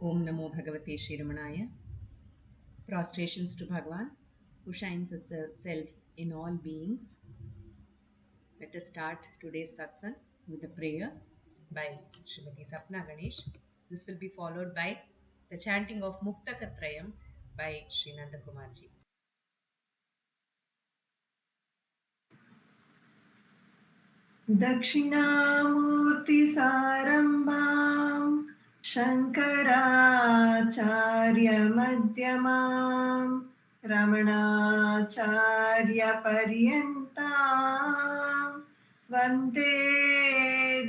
Om Namo Bhagavate Shri Ramanaya. Prostrations to Bhagavan, who shines as the self in all beings. Let us start today's satsang with a prayer by Srimati Sapna Ganesh. This will be followed by the chanting of Muktaka trayam by Sri Nandakumarji. Dakshinamurtisarambham Shankaracharya-madhyamam Ramanacharya-paryantam Vande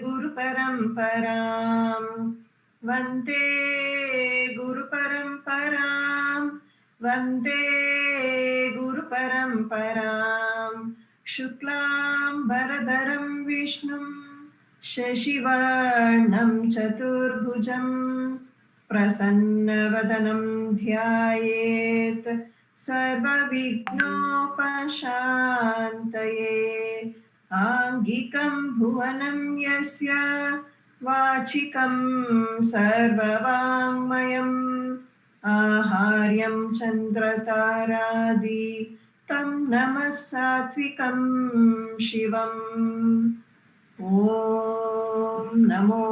Guru-paramparam Vande Guru-paramparam Vande Guru-paramparam Shuklam Bharadaram Vishnum Shashivarnam Chaturbhujam Prasannavadanam Dhyayet Sarva Vignopashantaye Angikam Bhuvanam Yasya Vachikam Sarvavangmayam Aharyam Chandrataradi Tam namas satvikam shivam. Om namo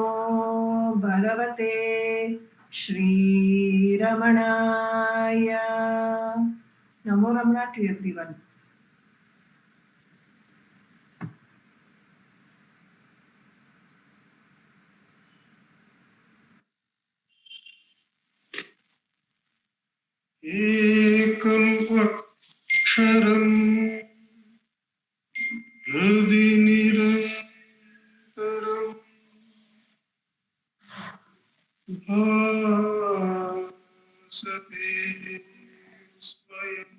bhagavate Shri Ramanaya. Namo Ramana to everyone. Ekam Aksharam Nirantaram Bhasate Swayam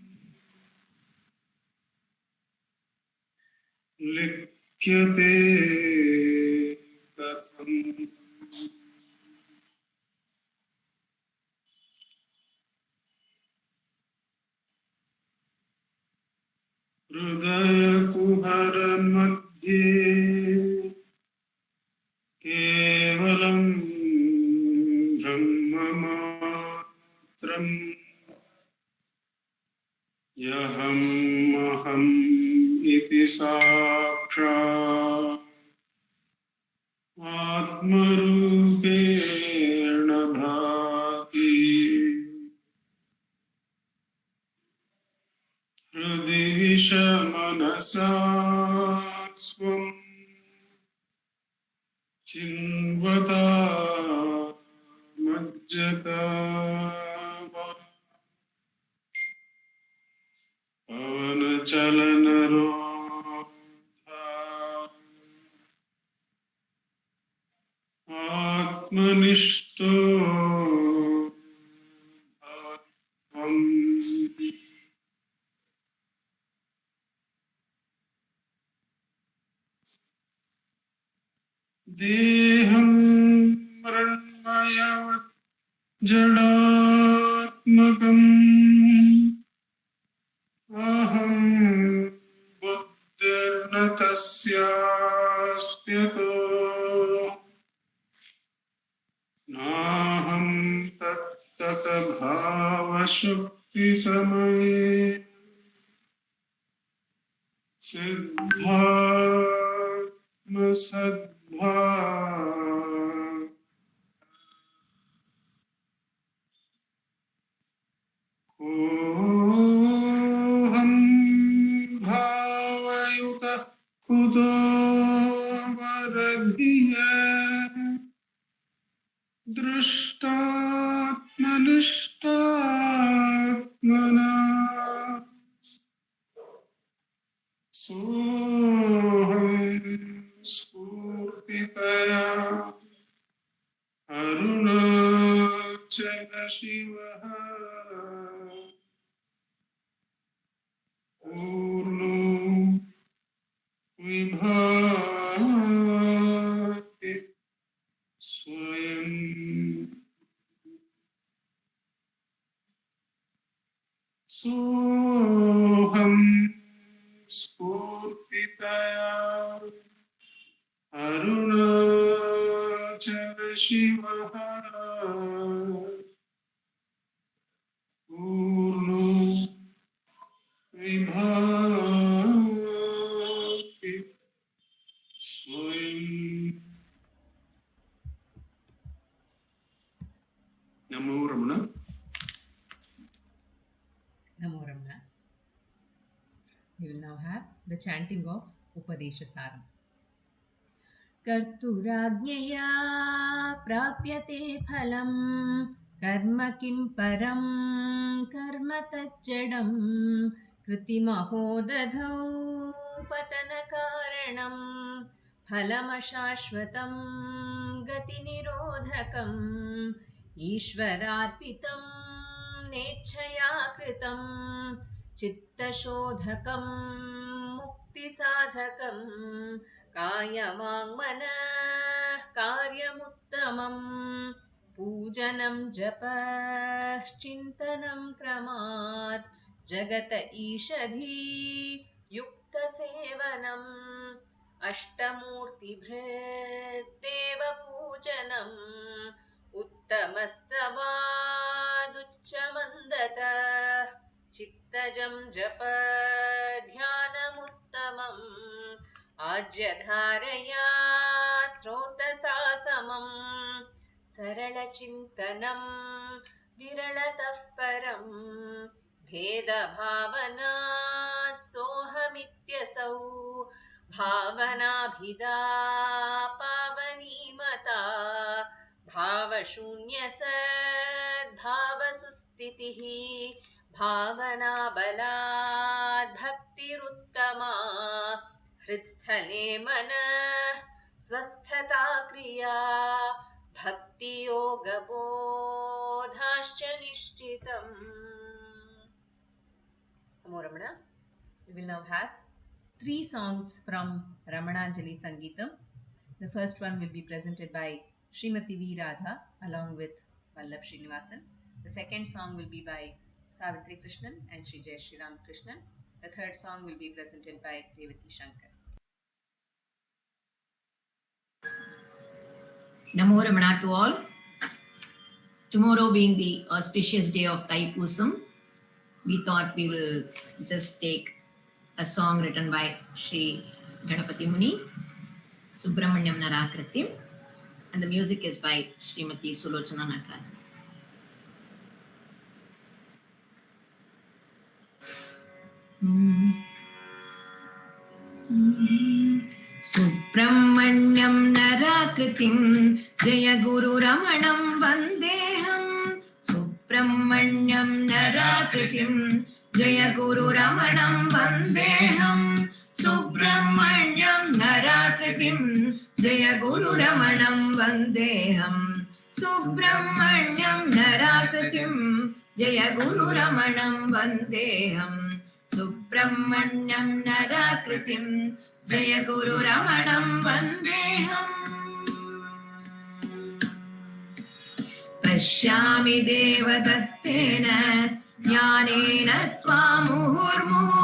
Likyate Katham Hridaya Kuhara Madhye Kevalam Brahmamatram Yaham Maham Iti Sakshat Atmarupena Bhati Hridi Vishamanasa Swam Chinvata Majjata Pavana Chalanarotha Atmanishto Bhavam Deham Mranmayavat Jadatmakam Aham Buddhirna Tasyaspyato Naham Tattata Bhava Shukti Samaye Siddhartma Sadbha Koham Bhavayuta Kudo Varadhiya Drishtatmanishtatmana Soham Spurtitaya Arunachala Shivaha Purno Vibhati Swayam Soham Spurtitaya Arunachala Shivaha have the chanting of Upadesa Saram. कर्तुराज्ञया प्राप्यते फलं कर्म किं परं कर्म तज्जडं कृतिमहो दधौ पतनकारणं फलमशाश्वतं गतिनिरोधकम् ईश्वरार्पितं नेच्छया कृतं चित्तशोधकं मुक्तिसाधकं कायवाङ्मनः कार्यमुत्तमं पूजनं जपश्चिन्तनं क्रमात् जगत ईषधी युक्तसेवनम् अष्टमूर्तिभृत्तेव पूजनम् उत्तमस्तवादुच्चमन्दतः चित्तजं जप ध्यानमुत्तमम् आज्यधारया स्रोतसा समं सरलचिन्तनं विरलतः परं भेदभावनात् सोऽहमित्यसौ भावनाभिदा पावनीमता भावशून्यसद्भावसुस्थितिः भावनाबलात् भक्तिरुत्तमा हृत्स्थले मनः स्वस्थता क्रिया भक्तियोगबोधाश्च निश्चितम्. Namo Ramana. We will now have 3 songs from Ramananjali Sangeetam. The first one will be presented by Srimati V. Radha along with Vallabh Srinivasan. The second song will be by Savitri Krishnan and Shri Jayasriram Krishnan. The third song will be presented by Revathi Shankar. Namo Ramana to all. Tomorrow being the auspicious day of Thaipusam, we thought we will just take a song written by Sri Ganapati Muni, Subramanyam Narakritim, and the music is by Srimati Sulochana Natarajan. Subramanyam Narakritim Jaya Guru Ramanam Vandeham. Subramanyam Narakritim Jaya Guru Ramanam Vandeham. Subramanyam Narakritim Jaya Guru Ramanam Vandeham. Subramanyam Narakritim Jaya Guru Ramanam Vandeham. Subramanyam Narakritim Jaya Guru Ramanam Vandeham. Pashyami Devadattena Jnanena Tvamurmuhu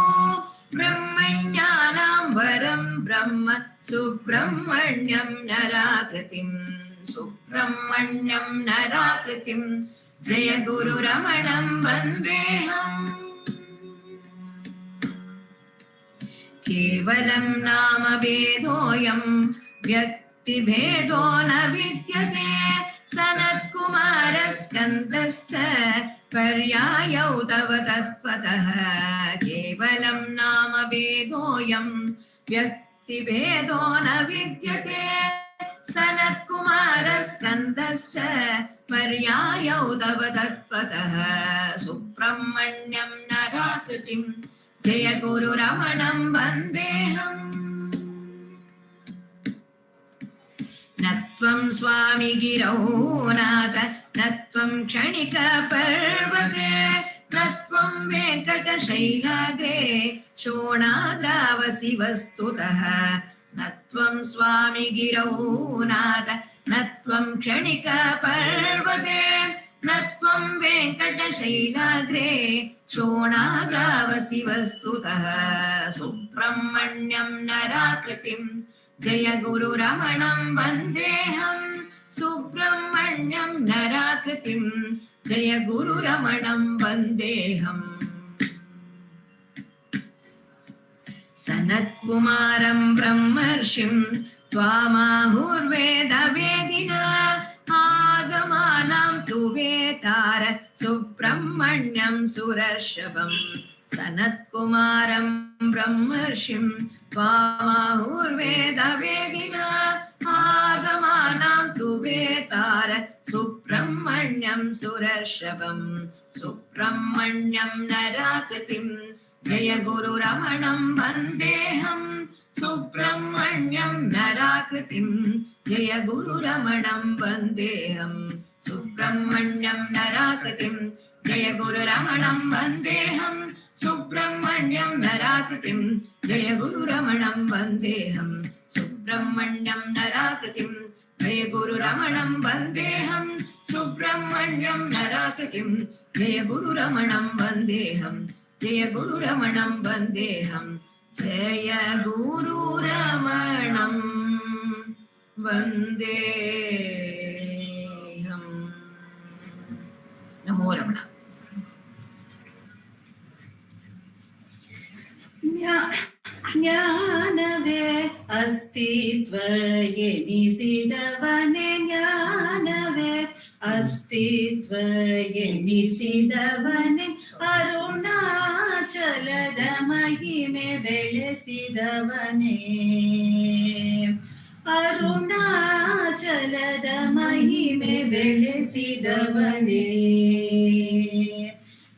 Brahmajnanam Varam Brahma Subramanyam Narakritim. Subramanyam Narakritim Jaya Guru Ramanam Vandeham. केवलं नाम भेदोऽयं व्यक्तिभेदो न विद्यते सनत्कुमारस्कन्दश्च पर्यायौ तव तत्पतः केवलं नाम भेदोऽयं व्यक्तिभेदो न विद्यते सनत्कुमारस्कन्दश्च पर्यायौ तव तत्पतः सुब्रह्मण्यं नराकृतिं जय गुरु रमणं वन्देऽहम् नत्वं स्वामी गिरौ नाथ नत्वं क्षणिक पर्वते नत्वं वेङ्कटशैलाग्रे शोणाद्रावसि वस्तुतः नत्वं स्वामी गिरौ नाथ नत्वं क्षणिक पर्वते नत्वं वेङ्कटशैलाग्रे शोणाद्रावसि वस्तुतः सुब्रह्मण्यं नराकृतिं जय गुरु रमणं वन्देऽहम् सुब्रह्मण्यं नराकृतिं जय गुरु रमणं वन्देऽहम् सनत्कुमारं ब्रह्मर्षिं त्वामाहुर्वेदवेदिना आगमानां तु वेतार सुब्रह्मण्यं सुरर्षभम् सनत्कुमारं ब्रह्मर्षिं त्वामाहुर्वेदवेदिना आगमानां तु वेतार सुब्रह्मण्यं सुरर्षभं सुब्रह्मण्यं नराकृतिं जय गुरुरमणं वन्देऽहं सुब्रह्मण्यं नराकृतिं जय गुरुरमणं वन्देऽहं सुब्रह्मण्यं नराकृतिं जय गुरुरमणं वन्देऽहं सुब्रह्मण्यं नराकृतिं जय गुरुरमणं वन्देऽहं सुब्रह्मण्यं नराकृतिं जय गुरुरमणं वन्देऽहं सुब्रह्मण्यं नराकृतिं जय गुरुरमणं वन्देऽहं जय गुरुरमणं वन्देऽहं जय गुरुरमणं वन्देऽहं। नमो रमण। ಜ್ಞಾನವೇ ಅಸ್ತಿತ್ವ ಎನಿಸಿದವನೇ, ಜ್ಞಾನವೇ ಅಸ್ತಿತ್ವ ಎನಿಸಿದವನೇ, ಅರುಣಾಚಲದ ಮಹಿಮೆ ಬೆಳೆಸಿದವನೇ, ಅರುಣಾಚಲದ ಮಹಿಮೆ ಬೆಳೆಸಿದವನೇ.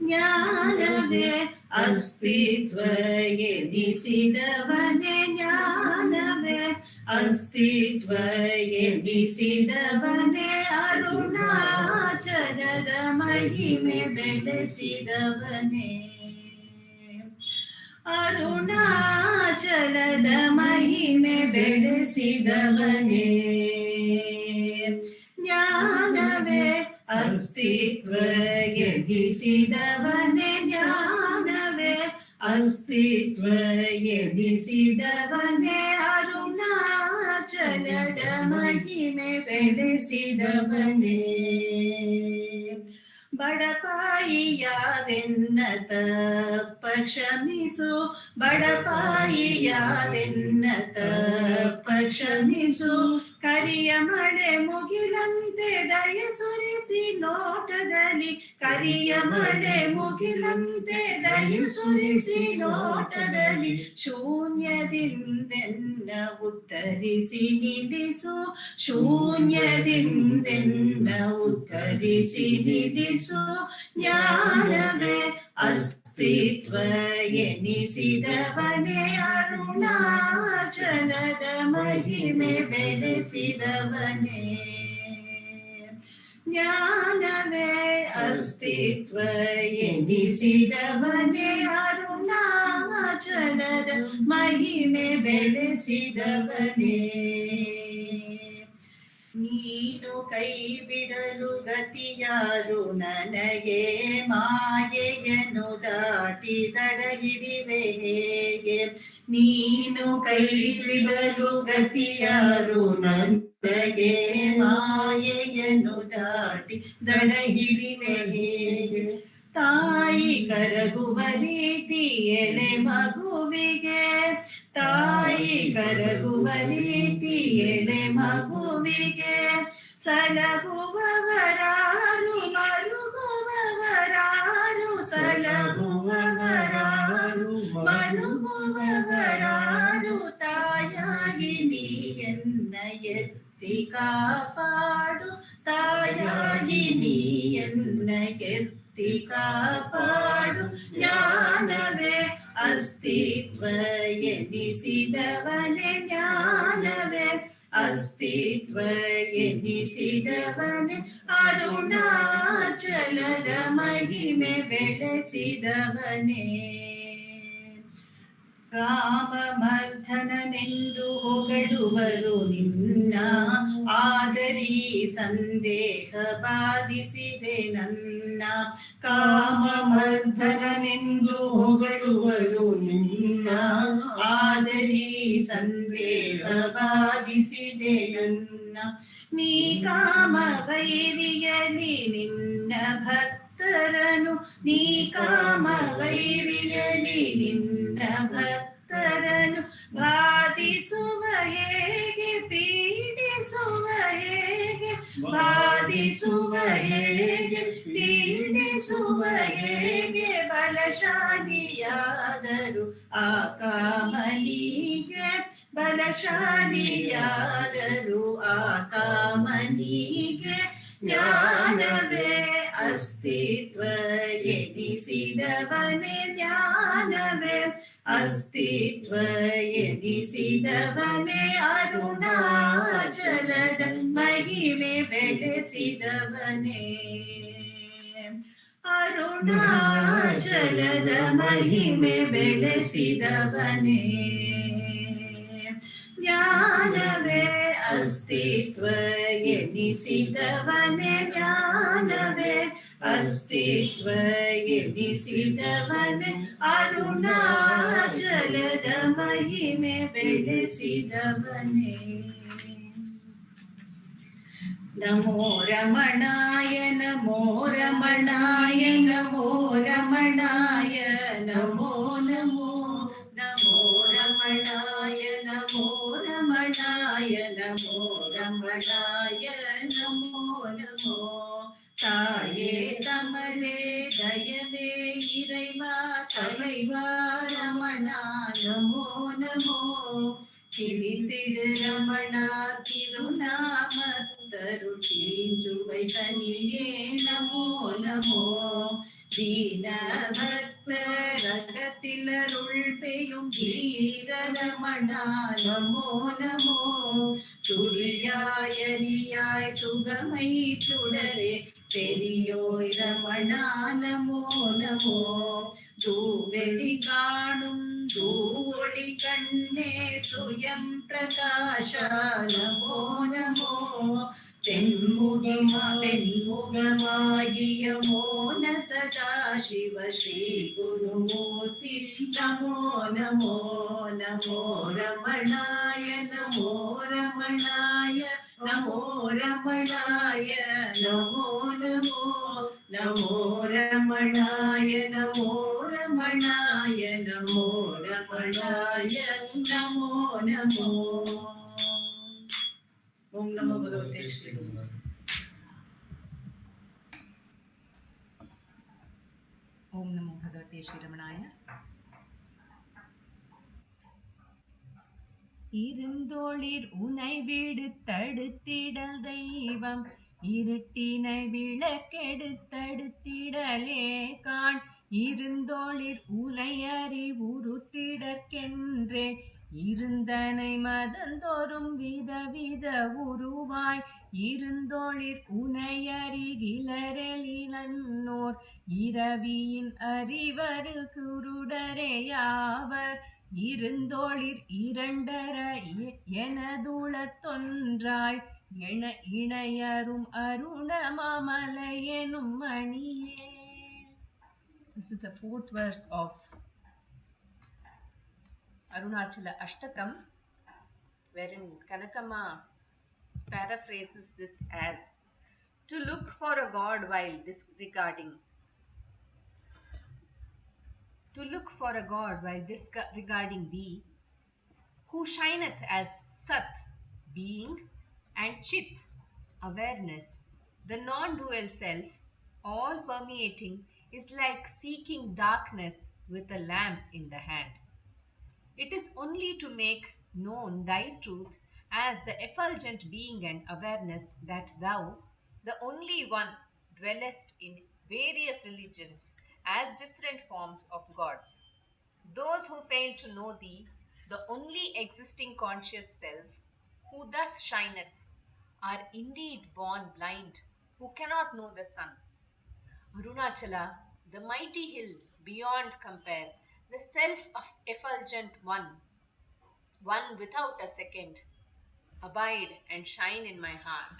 ಜ್ಞಾನವೇ ಅಸ್ತಿತ್ವ ಎನಿಸಿದವನೇ, ಜ್ಞಾನವೇ ಅಸ್ತಿತ್ವ ಎನಿಸಿದವನೇ, ಅರುಣಾಚಲದ ಮಹಿಮೆ ಬೆಳೆಸಿದವನೇ, ಅರುಣಾಚಲದ ಮಹಿಮೆ ಬೆಳೆಸಿದವನೇ. ಜ್ಞಾನವೇ ಅಸ್ತಿತ್ವ ಎನಿಸಿದವನೇ, ಜ್ಞಾನವೇ ಅಸ್ತಿತ್ವ ಎನಿಸಿದವನೇ, ಅರುಣಾಚಲದ ಮಹಿಮೆ ಬೆಳೆಸಿದವನೇ. ಬಡಪಾಯಿಯಾದೆನ್ನ ತಪ್ಪ ಕ್ಷಮಿಸು, ಬಡಪಾಯಿಯಾದೆನ್ನ ತಪ್ಪ ಕ್ಷಮಿಸು, ಕರಿಯ ಮಳೆ ಮುಗಿಲಂತೆ ದಯ ಸುರಿಸಿ ನೋಟದಲ್ಲಿ, ಕರಿಯ ಮಳೆ ಮುಗಿಲಂತೆ ದಯ ಸುರಿಸಿ ನೋಟದಲ್ಲಿ, ಶೂನ್ಯದಿಂದೆನ್ನ ಉತ್ತರಿಸಿ ನಿಲ್ಲಿಸು, ಶೂನ್ಯದಿಂದೆನ್ನ ಉತ್ತರಿಸಿ ನಿಲ್ಲಿಸು. ಜ್ಞಾನವೇ ಅಸ್ತಿತ್ವ ಎನಿಸಿದವನೇ, ಅರುಣಾಚಲದ ಮಹಿಮೆ ಬೆಳೆಸಿದವನೇ. ಜ್ಞಾನವೇ ಅಸ್ತಿತ್ವ ಎನಿಸಿದವನೇ, ಅರುಣಾಚಲದ ಮಹಿಮೆ ಬೆಳೆಸಿದವನೇ. ನೀನು ಕೈ ಬಿಡಲು ಗತಿಯಾರು ನನಗೆ, ಮಾಯೆಯನ್ನು ದಾಟಿ ದಡಗಿಡಿವೆ ಹೇಗೆ, ನೀನು ಕೈ ಬಿಡಲು ಗತಿಯಾರು ನನಗೆ, ಮಾಯೆಯನ್ನು ದಾಟಿ ದಡಗಿಡಿವೆ ಹೇಗೆ. ತಾಯಿ ಕರಗುವ ರೀತಿ ಎಳೆ ಮಗುವಿಗೆ, ತಾಯಿ ಕರಗುವ ರೀತಿ ಎಳೆ ಮಗುವಿಗೆ, ಸಲಹುವವರಾರು ಮಲಗುವವರಾರು, ಸಲಹುವವರಾರು ಮಲಗುವವರಾರು, ತಾಯಾಗಿ ನೀಯನ್ನ ಎತ್ತಿ ಕಾಪಾಡು, ತಾಯಾಗಿ ನೀಯನ್ನ ಎತ್ತಿ ಕಾಪಾಡು. ಜ್ಞಾನವೇ ಅಸ್ತಿತ್ವ ಎನಿಸಿದವನೇ, ಜ್ಞಾನವೇ ಅಸ್ತಿತ್ವ ಎನಿಸಿದವನೇ, ಅರುಣಾಚಲದ ಮಹಿಮೆ ಬೆಳೆಸಿದವನೇ. ಕಾಮಮರ್ಧನನೆಂದು ಹೊಗಳುವರು ನಿನ್ನ, ಆದರೀ ಸಂದೇಹ ಬಾಧಿಸಿದೆ ನನ್ನ. ಕಾಮಮರ್ಧನನೆಂದು ಹೊಗಳುವರು ನಿನ್ನ, ಆದರೀ ಸಂದೇಹ ಬಾಧಿಸಿದೆ ನನ್ನ. ನೀ ಕಾಮ ವೈರಿಯಲಿ ನಿನ್ನ ಭಕ್ತರನು, ನೀ ಕಾಮ ವೈರಿಯಲಿ ನಿನ್ನ ಭಕ್ತರನು, ಬಾಧಿಸುವ ಹೇಗೆ ಪೀಡಿಸುವ ಹೇಗೆ, ಬಾಧಿಸುವ ಹೇಗೆ ಪೀಡಿಸುವ ಹೇಗೆ, ಬಲಶಾಲಿಯಾದರು ಆ ಕಾಮನಿಗೆ ಬಲಶಾಲಿಯಾದರು ಆ ಕಾಮನಿಗೆ ಜ್ಞಾನವೇ ಅಸ್ತಿತ್ವ ಎನಿಸಿದವನೇ ಜ್ಞಾನವೇ ಅಸ್ತಿತ್ವ ಎನಿಸಿದವನೇ ಅರುಣಾಚಲದ ಮಹಿಮೆ ಬೆಳೆಸಿದವನೇ ಅರುಣಾಚಲದ ಮಹಿಮೆ ಬೆಳೆಸಿದವನೇ ಜ್ಞಾನವೇ ಅಸ್ತಿತ್ವ ಎನಿಸಿದವನೇ ಜ್ಞಾನವೇ ಅಸ್ತಿತ್ವ ಎನಿಸಿದವನೇ ಅರುಣಾಚಲದ ಮಹಿಮೆ ಬೆಳೆಸಿದವನೇ ನಮೋ ರಮಣಾಯ ನಮೋ ರಮಣಾಯ ನಮೋ ರಮಣಾಯ ನಮೋ ನಮೋ ನಮೋ ರಮಣಾಯ ನಮೋ ರಮಣಾಯ ನಮೋ ರಮಣಾಯ ನಮೋ ನಮೋ தாயே தமரே தயவே இறைவா தலைவா ரமணா நமோ நமோ திரிதிடு ரமணா திருநாமத்தருளீஞ்சுவை தனியே நமோ நமோ தீன பக்தரகத்திலருள் பெயும் வீர ரமணா நமோ நமோ துரியாயரியாய் சுகமை சுடரே பெரியோய் ரமணா நமோ நமோ தூவெளி காணும் தூவொளி கண்ணே சுயம் பிரகாஷ நமோ நமோ தென்முகமாகிய மோன சதா சிவ ஸ்ரீ குருமூர்த்தி நமோ நமோ நமோ ரமணாய நமோ ரமணாய நமோ ரமணாய நமோ நமோ நமோ ரமணாய நமோ ரமணாய நமோ ரமணாய நமோ நமோ ஓம் நமோ பகவதே ஸ்ரீ ஓம் நமோ பகவதே ஸ்ரீரமணாய. இருந்தோளிர் உனை விடுத்தடுத்திடல் தெய்வம் இருட்டினை விளக்கெடுத்தடுத்திடலே காண் இருந்தோளிர் உனை அறிவுறுத்திடற்கென்றே இருந்தனை மதந்தோறும் விதவித உருவாய் இருந்தோளிர் உனையறிகிலரெழிலன்னோர் இரவியின் அறிவரு குருடரேயாவர் இருந்தோளிர் இரண்டர எனதுளத்தொன்றாய் என இணையரும் அருணமாமலை எனும் மணியே. This is the fourth verse of Arunachala Ashtakam, wherein Kanakama paraphrases this as to look for a God while disregarding. To look for a God while disregarding thee, who shineth as Sat, being, and Chit, awareness, the non-dual self, all permeating, is like seeking darkness with a lamp in the hand. It is only to make known thy truth as the effulgent being and awareness that thou, the only one, dwellest in various religions as different forms of gods. Those who fail to know thee, the only existing conscious self, who thus shineth, are indeed born blind, who cannot know the sun. Arunachala, the mighty hill beyond compare, the self-effulgent one without a second, abide and shine in my heart.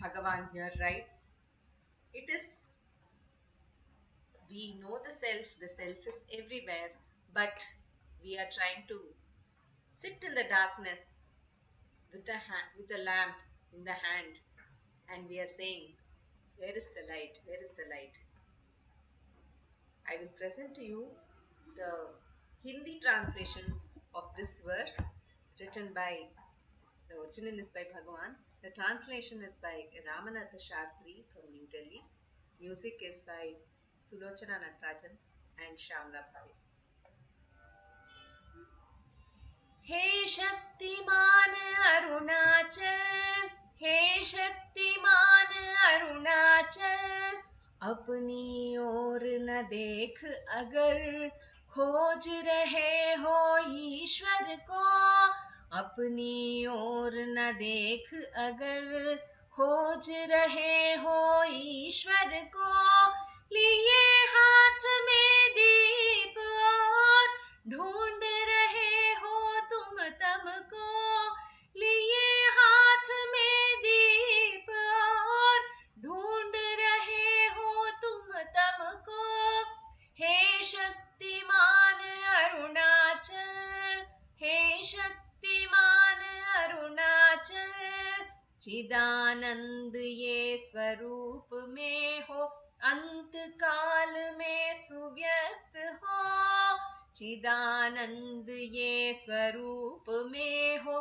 Bhagavan here writes, it is, we know the self is everywhere, but we are trying to sit in the darkness with a lamp in the hand, and we are saying, where is the light? Where is the light? I will present to you the Hindi translation of this verse, written by, the original is by Bhagavan, the translation is by Ramana Satsang from New Delhi, music is by Sulochana Natarajan. and Shamla Bhavi. हे शक्तिमान अरुणाचल, हे शक्तिमान अरुणाचल, अपनी ओर न देख अगर खोज रहे हो ईश्वर को, अपनी ओर न देख अगर खोज रहे हो ईश्वर को, लिए हाथ में दीप और ढूंढ रहे हो तुम तम को, लिए हाथ में दीप और ढूंढ रहे हो तुम तम को, हे शक्तिमान अरुणाचल, हे शक्तिमान अरुणाचल, चिदानंद ये स्वरूप में हो, अंत काल में सुव्यक्त हो, चिदानंद ये स्वरूप में हो,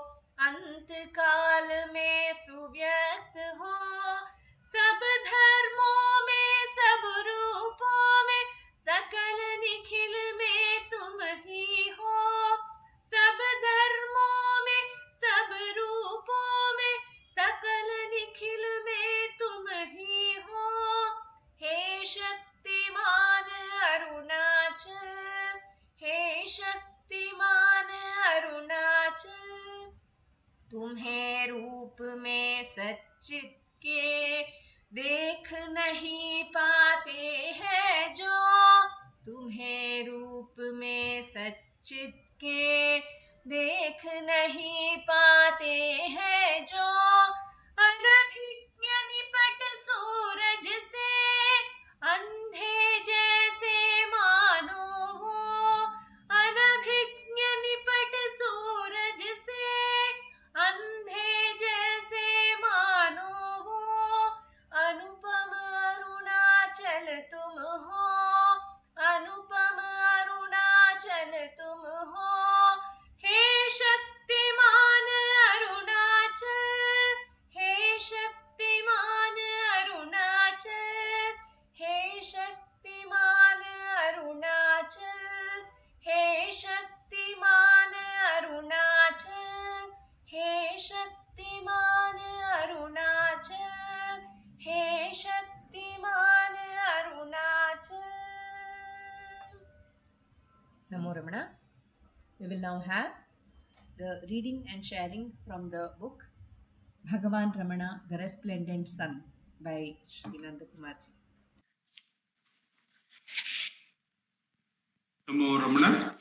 अंत काल में सुव्यक्त हो, सब धर्मों में सब रूपों में सकल निखिल में तुम ही हो, सब धर्मों में सब रूपों में सकल निखिल में तुम ही हो, हे शक्तिमान अरुणाचल, हे शक्तिमान अरुणाचल, तुम्हें रूप में सच्चित के देख नहीं पाते हैं जो, तुम्हें रूप में सच्चित के देख नहीं पाते हैं जो, अनभिज्ञ निपट सूरज से अंधे जैसे मानो वो, अनभिज्ञ निपट सूरज से अंधे जैसे मानो वो, अनुपम अरुणाचल तुम हो, अनुपम अरुणाचल तुम हो, हे शक्तिमान अरुणाचल, हे शक्तिमान अरुणाचल, हे शक्तिमान अरुणाचल, हे शक्तिमान अरुणाचल, हे शक्तिमान अरुणाचल, हे Shaktimaan Arunachal. Namo Ramana. We will now have the reading and sharing from the book Bhagavan Ramana, the Resplendent Sun by Sri Nandakumarji. Namo Ramana.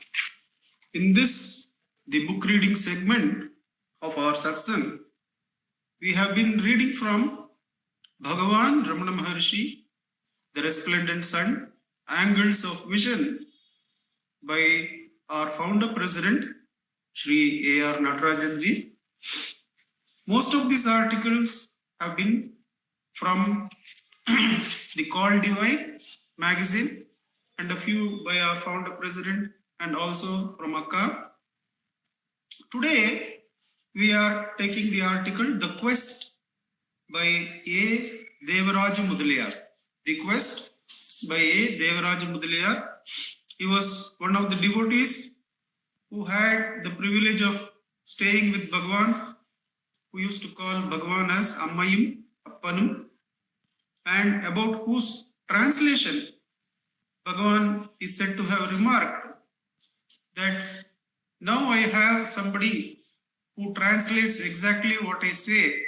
In this, the book reading segment of our satsang, we have been reading from Bhagavan Ramana Maharshi, the Resplendent Sun, Angles of Vision by our founder president, Sri A.R. Natarajan ji. Most of these articles have been from the Call Divine magazine, and a few by our founder president, and also from Akka. Today, we are taking the article The Quest by A. Devaraj Mudaliar. The Quest by A. Devaraj Mudaliar. He was one of the devotees who had the privilege of staying with Bhagavan, who used to call Bhagavan as Ammayum, Appanum, and about whose translation Bhagavan is said to have remarked that now I have somebody who translates exactly what I say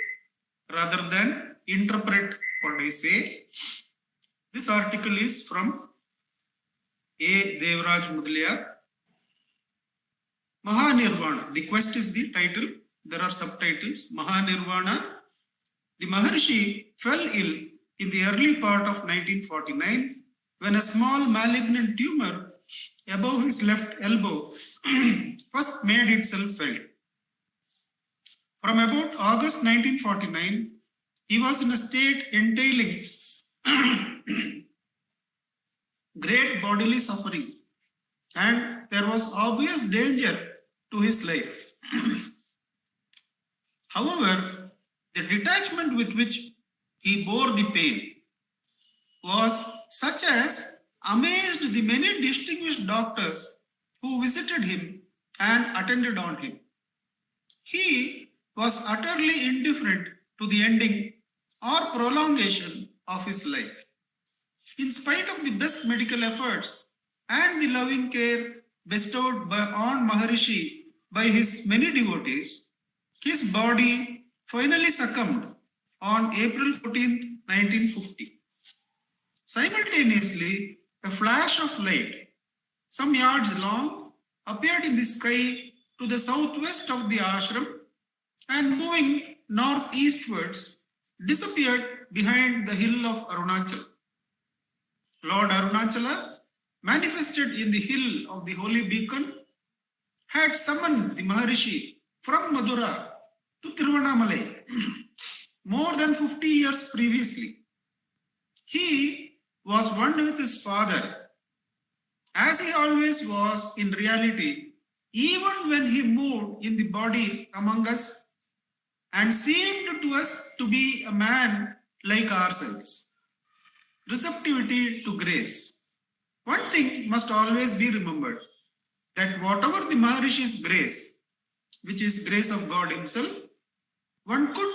rather than interpret what I say. This article is from A. Devaraj Mudaliar. Mahanirvana. The Quest is the title. There are subtitles. Mahanirvana. The Maharshi fell ill in the early part of 1949 when a small malignant tumor above his left elbow first made itself felt. From about August 1949, he was in a state entailing great bodily suffering, and there was obvious danger to his life. However, the detachment with which he bore the pain was such as amazed the many distinguished doctors who visited him and attended on him. He was utterly indifferent to the ending or prolongation of his life. In spite of the best medical efforts and the loving care bestowed on Maharishi by his many devotees, his body finally succumbed on April 14, 1950. Simultaneously, a flash of light, some yards long, appeared in the sky to the southwest of the ashram and moving northeastwards, disappeared behind the hill of Arunachala. Lord Arunachala, manifested in the hill of the holy beacon, had summoned the Maharishi from Madura to Tiruvannamalai more than 50 years previously. He was one with his father, as he always was in reality, even when he moved in the body among us and seemed to us to be a man like ourselves. Receptivity to grace. One thing must always be remembered, that whatever the Maharishi's grace, which is grace of God himself, one could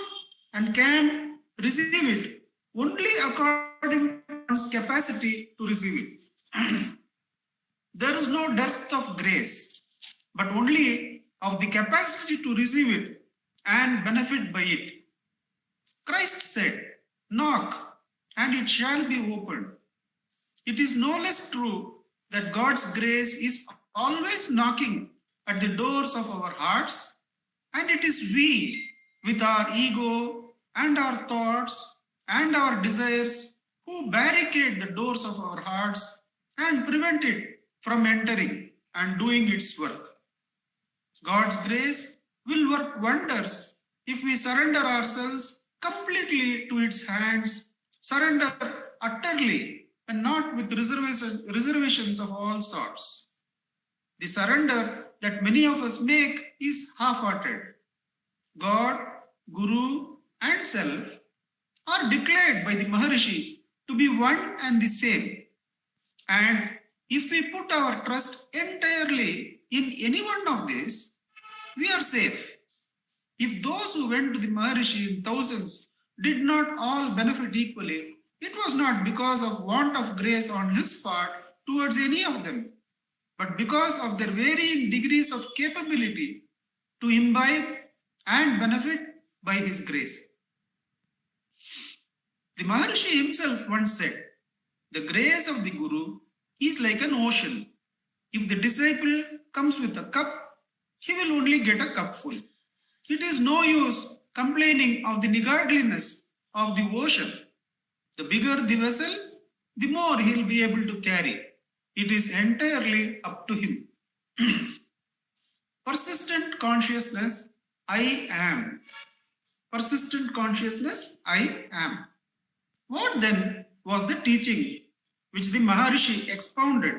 and can receive it only according to one's capacity to receive it. There is no depth of grace, but only of the capacity to receive it and benefit by it. Christ said, "Knock, and it shall be opened." It is no less true that God's grace is always knocking at the doors of our hearts, and it is we, with our ego and our thoughts and our desires, who barricade the doors of our hearts and prevent it from entering and doing its work. God's grace will work wonders if we surrender ourselves completely to its hands, surrender utterly and not with reservations of all sorts. The surrender that many of us make is half-hearted. God, Guru and Self are declared by the Maharishi to be one and the same. And if we put our trust entirely in any one of these, we are safe. If those who went to the Maharishi in thousands did not all benefit equally, it was not because of want of grace on his part towards any of them, but because of their varying degrees of capability to imbibe and benefit by his grace. The Maharishi himself once said, "The grace of the Guru is like an ocean. If the disciple comes with a cup, he will only get a cupful. It is no use complaining of the niggardliness of the ocean. The bigger the vessel, the more he will be able to carry. It is entirely up to him." Persistent consciousness, I am. Persistent consciousness, I am. What then was the teaching which the Maharishi expounded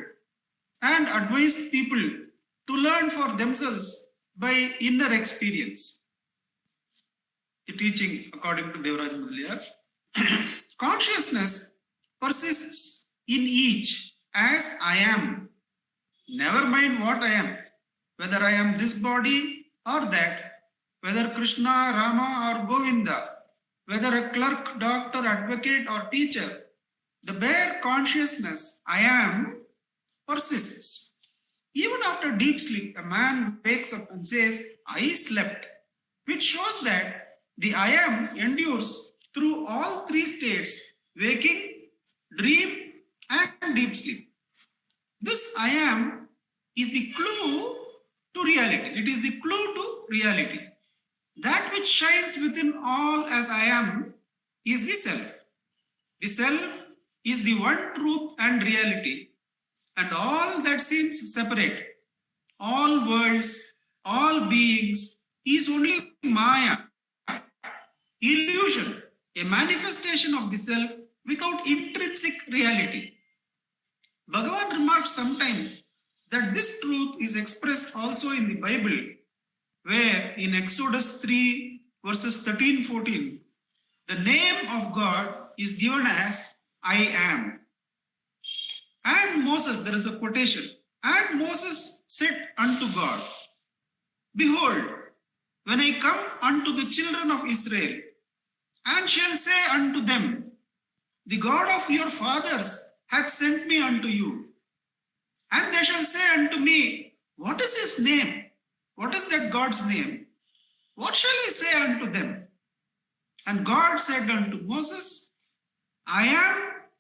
and advised people to learn for themselves by inner experience? The teaching, according to Devaraj Mudaliar, consciousness persists in each as I am. Never mind what I am, whether I am this body or that, whether Krishna, Rama or Govinda, whether a clerk, doctor, advocate or teacher. The bare consciousness I am persists. Even after deep sleep, a man wakes up and says, "I slept," which shows that the I am endures through all three states: waking, dream and deep sleep. This I am is the clue to reality. It is the clue to reality. That which shines within all as I am is the Self. The Self is the one truth and reality, and all that seems separate, all worlds, all beings, is only Maya, illusion, a manifestation of the Self without intrinsic reality. Bhagavan remarks sometimes that this truth is expressed also in the Bible, where in Exodus 3 verses 13-14, the name of God is given as I am. And Moses, there is a quotation, and Moses said unto God, Behold, when I come unto the children of Israel, and shall say unto them, The God of your fathers hath sent me unto you. And they shall say unto me, What is his name? What is that God's name? What shall we say unto them? And God said unto Moses, I am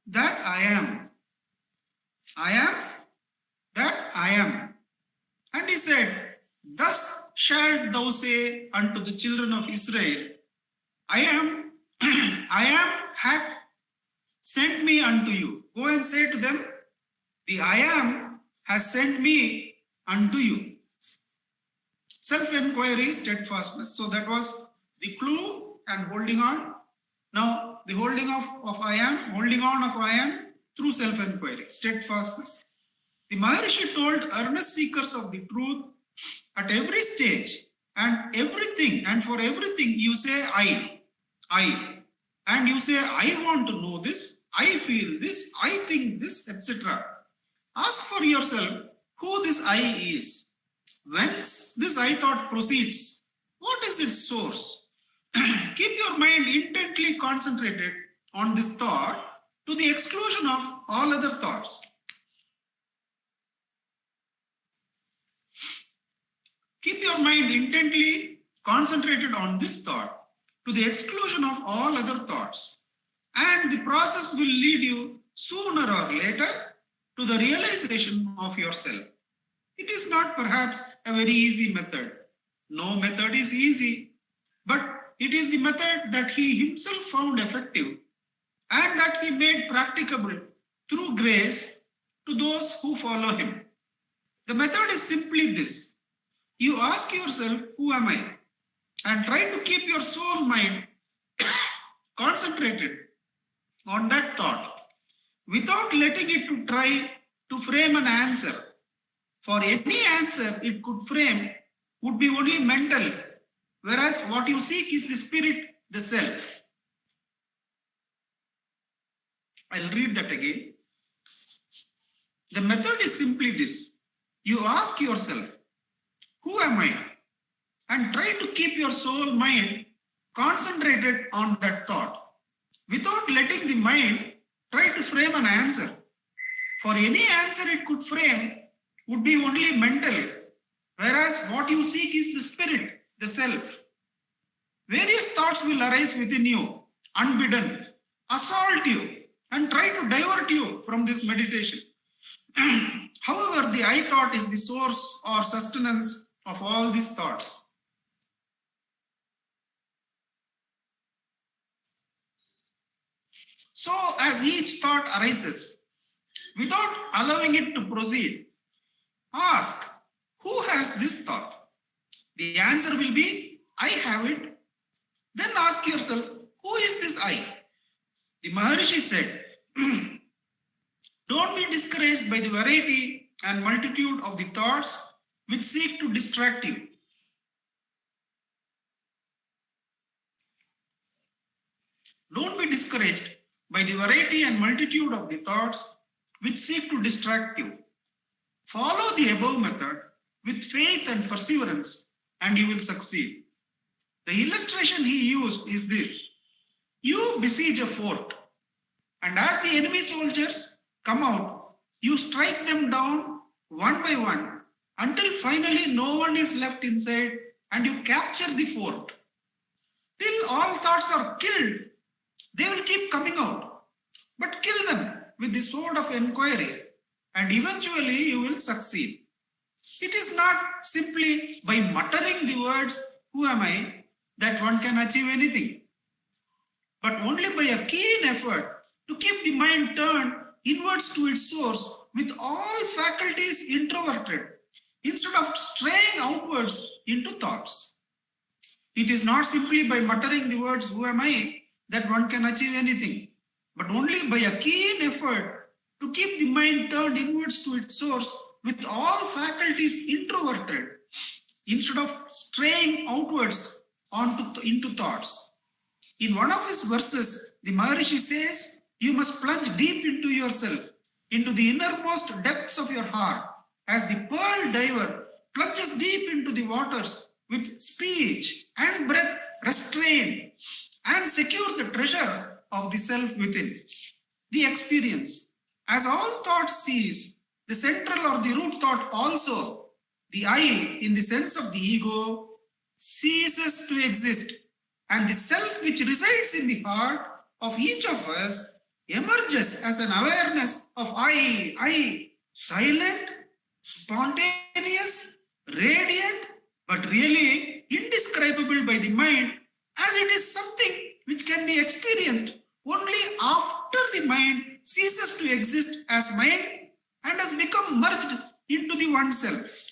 that I am. I am that I am. And he said, Thus shalt thou say unto the children of Israel, I am, I am hath sent me unto you. Go and say to them, The I am has sent me unto you. Self-enquiry, steadfastness. So that was the clue and holding on. Now the holding of I am, holding on of I am through self-enquiry, steadfastness. The Maharishi told earnest seekers of the truth at every stage and everything, and for everything you say I. And you say, I want to know this, I feel this, I think this, etc. Ask for yourself who this I is, whence this I thought proceeds, what is its source. Keep your mind intently concentrated on this thought to the exclusion of all other thoughts. Keep your mind intently concentrated on this thought to the exclusion of all other thoughts, and the process will lead you sooner or later to the realization of yourself. It is not perhaps a very easy method. No method is easy, but it is the method that he himself found effective and that he made practicable through grace to those who follow him. The method is simply this. You ask yourself, who am I? And try to keep your soul mind concentrated on that thought without letting it to try to frame an answer. For any answer it could frame would be only mental, whereas what you seek is the spirit, the self. I'll read that again. The method is simply this. You ask yourself, who am I? And try to keep your soul mind concentrated on that thought without letting the mind try to frame an answer. For any answer it could frame would be only mental, whereas what you seek is the spirit, the self. Various thoughts will arise within you, unbidden, assault you, and try to divert you from this meditation. However, the I thought is the source or sustenance of all these thoughts. So, as each thought arises, without allowing it to proceed, ask, who has this thought? The answer will be, I have it. Then ask yourself, who is this I? The Maharishi said, don't be discouraged by the variety and multitude of the thoughts which seek to distract you. Don't be discouraged by the variety and multitude of the thoughts which seek to distract you. Follow the above method with faith and perseverance, and you will succeed. The illustration he used is this. You besiege a fort, and as the enemy soldiers come out, you strike them down one by one until finally no one is left inside and you capture the fort. Till all thoughts are killed, they will keep coming out. But kill them with the sword of enquiry, and eventually you will succeed. It is not simply by muttering the words, who am I, that one can achieve anything, but only by a keen effort to keep the mind turned inwards to its source with all faculties introverted, instead of straying outwards into thoughts. It is not simply by muttering the words, who am I, that one can achieve anything, but only by a keen effort to keep the mind turned inwards to its source with all faculties introverted, instead of straying outwards into thoughts. In one of his verses, the Maharishi says, you must plunge deep into yourself into the innermost depths of your heart, as the pearl diver plunges deep into the waters with speech and breath restrained and secure the treasure of the self within. The experience, as all thought cease, the central or the root thought also, the I in the sense of the ego, ceases to exist, and the self which resides in the heart of each of us emerges as an awareness of I, silent, spontaneous, radiant, but really indescribable by the mind, as it is something which can be experienced only after the mind ceases to exist as mind and has become merged into the one self.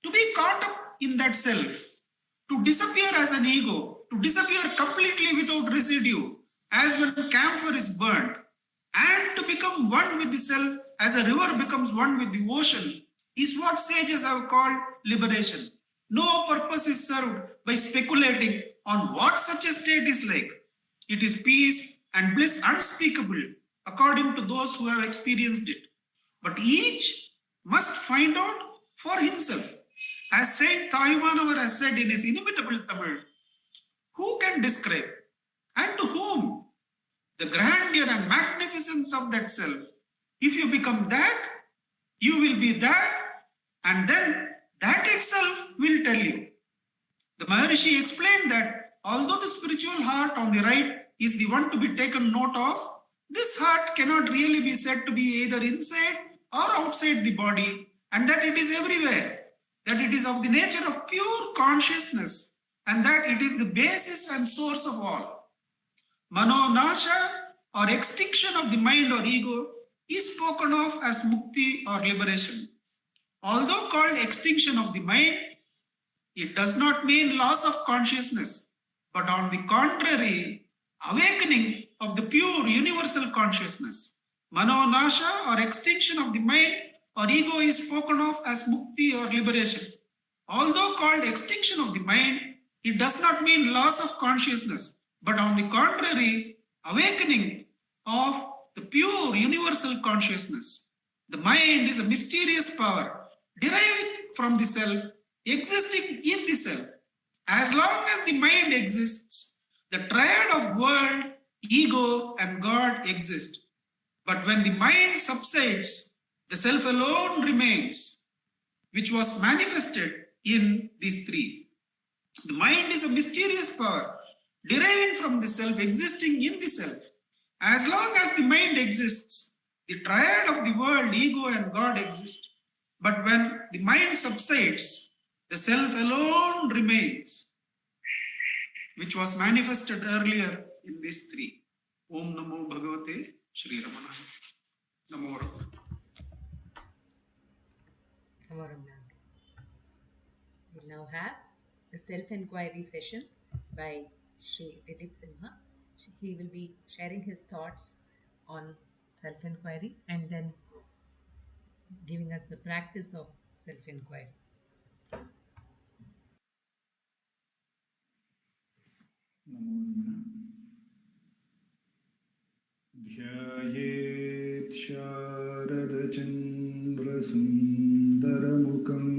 To be caught up in that self, to disappear as an ego, to disappear completely without residue, as when camphor is burnt, and to become one with the self as a river becomes one with the ocean, is what sages have called liberation. No purpose is served by speculating on what such a state is like. It is peace and bliss unspeakable according to those who have experienced it. But each must find out for himself. As Saint Thayumanavar has said in his inimitable Tamil, who can describe and to whom the grandeur and magnificence of that self? If you become that, you will be that, and then that itself will tell you. The Maharishi explained that although the spiritual heart on the right is the one to be taken note of, this heart cannot really be said to be either inside or outside the body, and that it is everywhere, that it is of the nature of pure consciousness, and that it is the basis and source of all. Manonasha, or extinction of the mind or ego, is spoken of as mukti or liberation. Although called extinction of the mind, it does not mean loss of consciousness, but on the contrary, awakening of the pure universal consciousness. Manonasha, or extinction of the mind or ego, is spoken of as mukti or liberation. Although called extinction of the mind, it does not mean loss of consciousness, but on the contrary, awakening of the pure universal consciousness. The mind is a mysterious power deriving from the self, existing in the self. As long as the mind exists, the triad of world, ego, and God exist. But when the mind subsides, the self alone remains, which was manifested in these three. The mind is a mysterious power deriving from the self, existing in the self. As long as the mind exists, the triad of the world, ego, and God exist. But when the mind subsides, the self alone remains, which was manifested earlier in these three. Om Namo Bhagavate Shri Ramananjali. Namo Ramana. Namo Ramana. We'll now have a self-enquiry session by Shri Dileep Simha. He will be sharing his thoughts on self-enquiry and then giving us the practice of self-enquiry. ध्यायेत् शारदचन्द्रसुन्दरमुखम्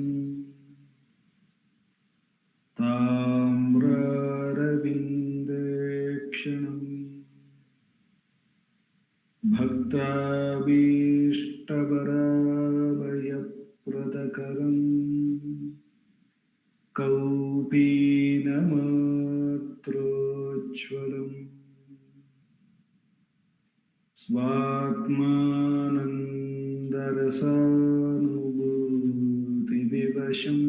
ताम्रारविन्देक्षणम् भक्ताभीष्टवराभयप्रदकरम् कौपीनमात्रोज्ज्वलम् स्वात्मानन्दरसानुभूतिविवशम्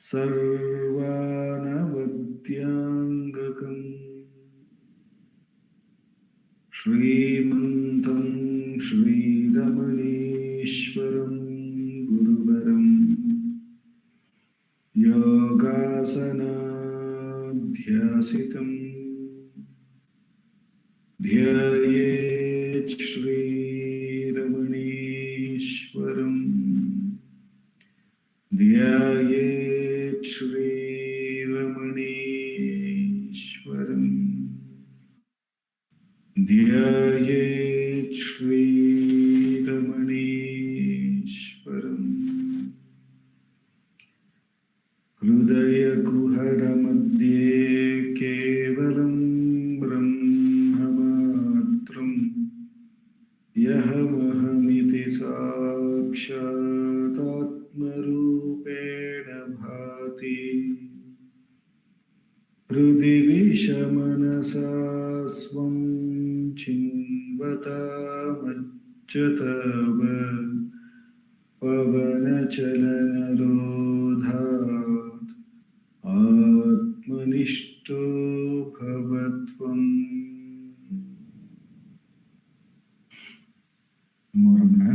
सर्वानवद्याङ्गकम् श्रीमन्तं श्रीरमणीश्वरं गुरुवरम् योगासनाध्यासितम् ध्यायेत् श्रीरमणीश्वरम् ध्यायेत् श्रीरमणीश्वरम् कुहरमध्ये केवलं ब्रह्ममात्रं यहमहमिति साक्षादात्मरूपेण भाति हृदि विषमनसा स्वं चिन्वतामच्युतव पवनचलनरोधात् आत्मनिष्ठो भवत्वम्. Ramana,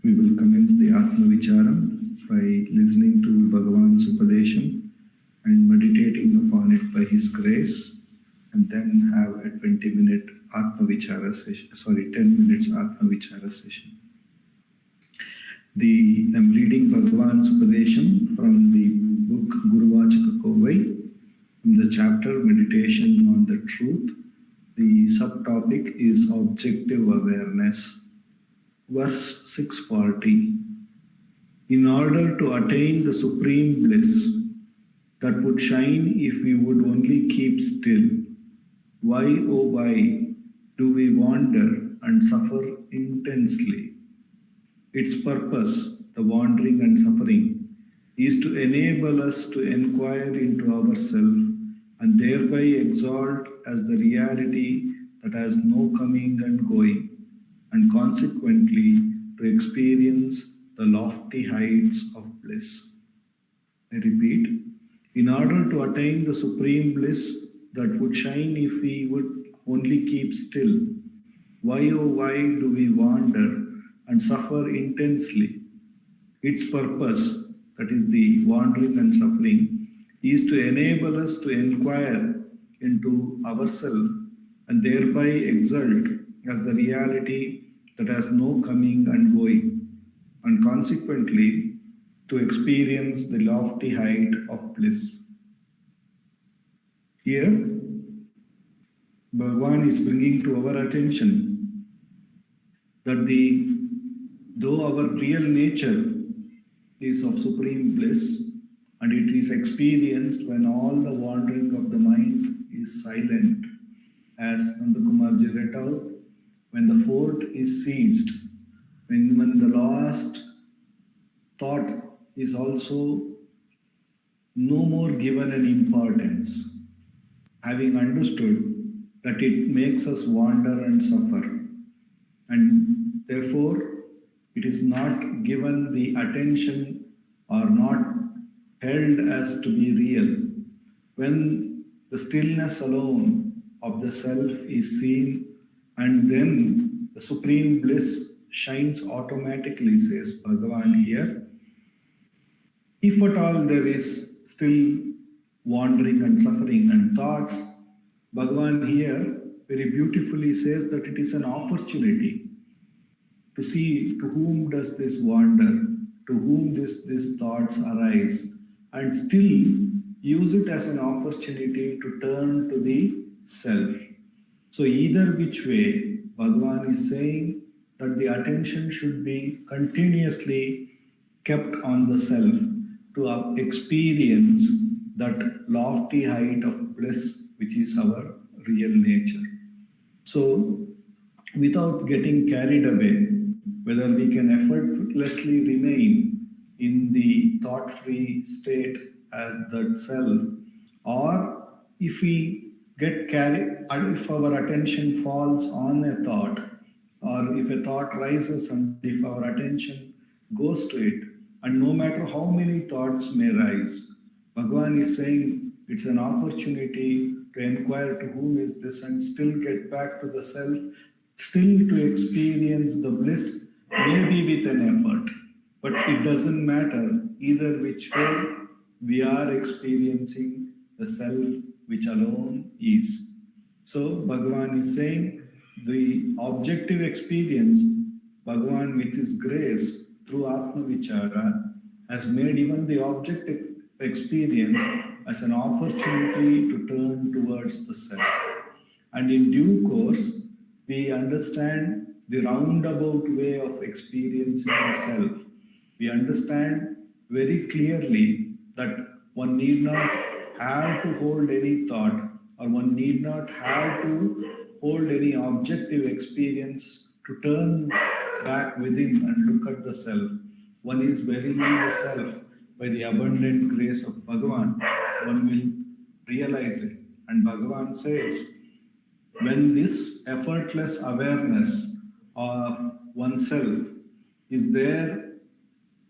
we will commence the Atma Vicharam by listening to Bhagavan's Upadesham and meditating upon it by his grace, and then have a 20-minute Atma Vichara session, 10 minutes Atma Vichara session. I'm reading Bhagavan's Upadesham from the book Guru Vachaka Kovai, from the chapter Meditation on the Truth. The subtopic is Objective Awareness. Verse 640. In order to attain the supreme bliss that would shine if we would only keep still, why, oh why, do we wander and suffer intensely? Its purpose, the wandering and suffering, is to enable us to inquire into ourselves and thereby exalt as the reality that has no coming and going, and consequently to experience the lofty heights of bliss. I repeat, in order to attain the supreme bliss that would shine if we would only keep still, why, oh why, do we wander and suffer intensely? Its purpose, that is the wandering and suffering, is to enable us to inquire into ourselves and thereby exult as the reality that has no coming and going, and consequently to experience the lofty height of bliss. Here, Bhagavan is bringing to our attention that though our real nature is of supreme bliss, and it is experienced when all the wandering of the mind is silent, as Nandakumarji read out, when the fort is seized, when the last thought is also no more given an importance, having understood that it makes us wander and suffer, and therefore it is not given the attention or not held as to be real. When the stillness alone of the self is seen, and then the supreme bliss shines automatically, says Bhagavan here. If at all there is still wandering and suffering and thoughts, Bhagavan here very beautifully says that it is an opportunity to see to whom does this wander, to whom these thoughts arise, and still use it as an opportunity to turn to the self. So either which way, Bhagavan is saying that the attention should be continuously kept on the self to experience that lofty height of bliss which is our real nature. So without getting carried away, whether we can effortlessly remain in the thought-free state as that self, or if we get carried, if our attention falls on a thought, or if a thought rises and if our attention goes to it, and no matter how many thoughts may rise, Bhagavan is saying it's an opportunity to inquire to whom is this and still get back to the self, still to experience the bliss, maybe with an effort. But it doesn't matter either which way, we are experiencing the self which alone is. So Bhagavan is saying the objective experience, Bhagavan with his grace through Atma Vichara has made even the objective experience as an opportunity to turn towards the self. And in due course, we understand the roundabout way of experiencing the self. We understand very clearly that One need not have to hold any thought, or one need not have to hold any objective experience to turn back within and look at the self. One is burying the self by the abundant grace of Bhagavan. One will realize it. And Bhagavan says, when this effortless awareness of oneself is there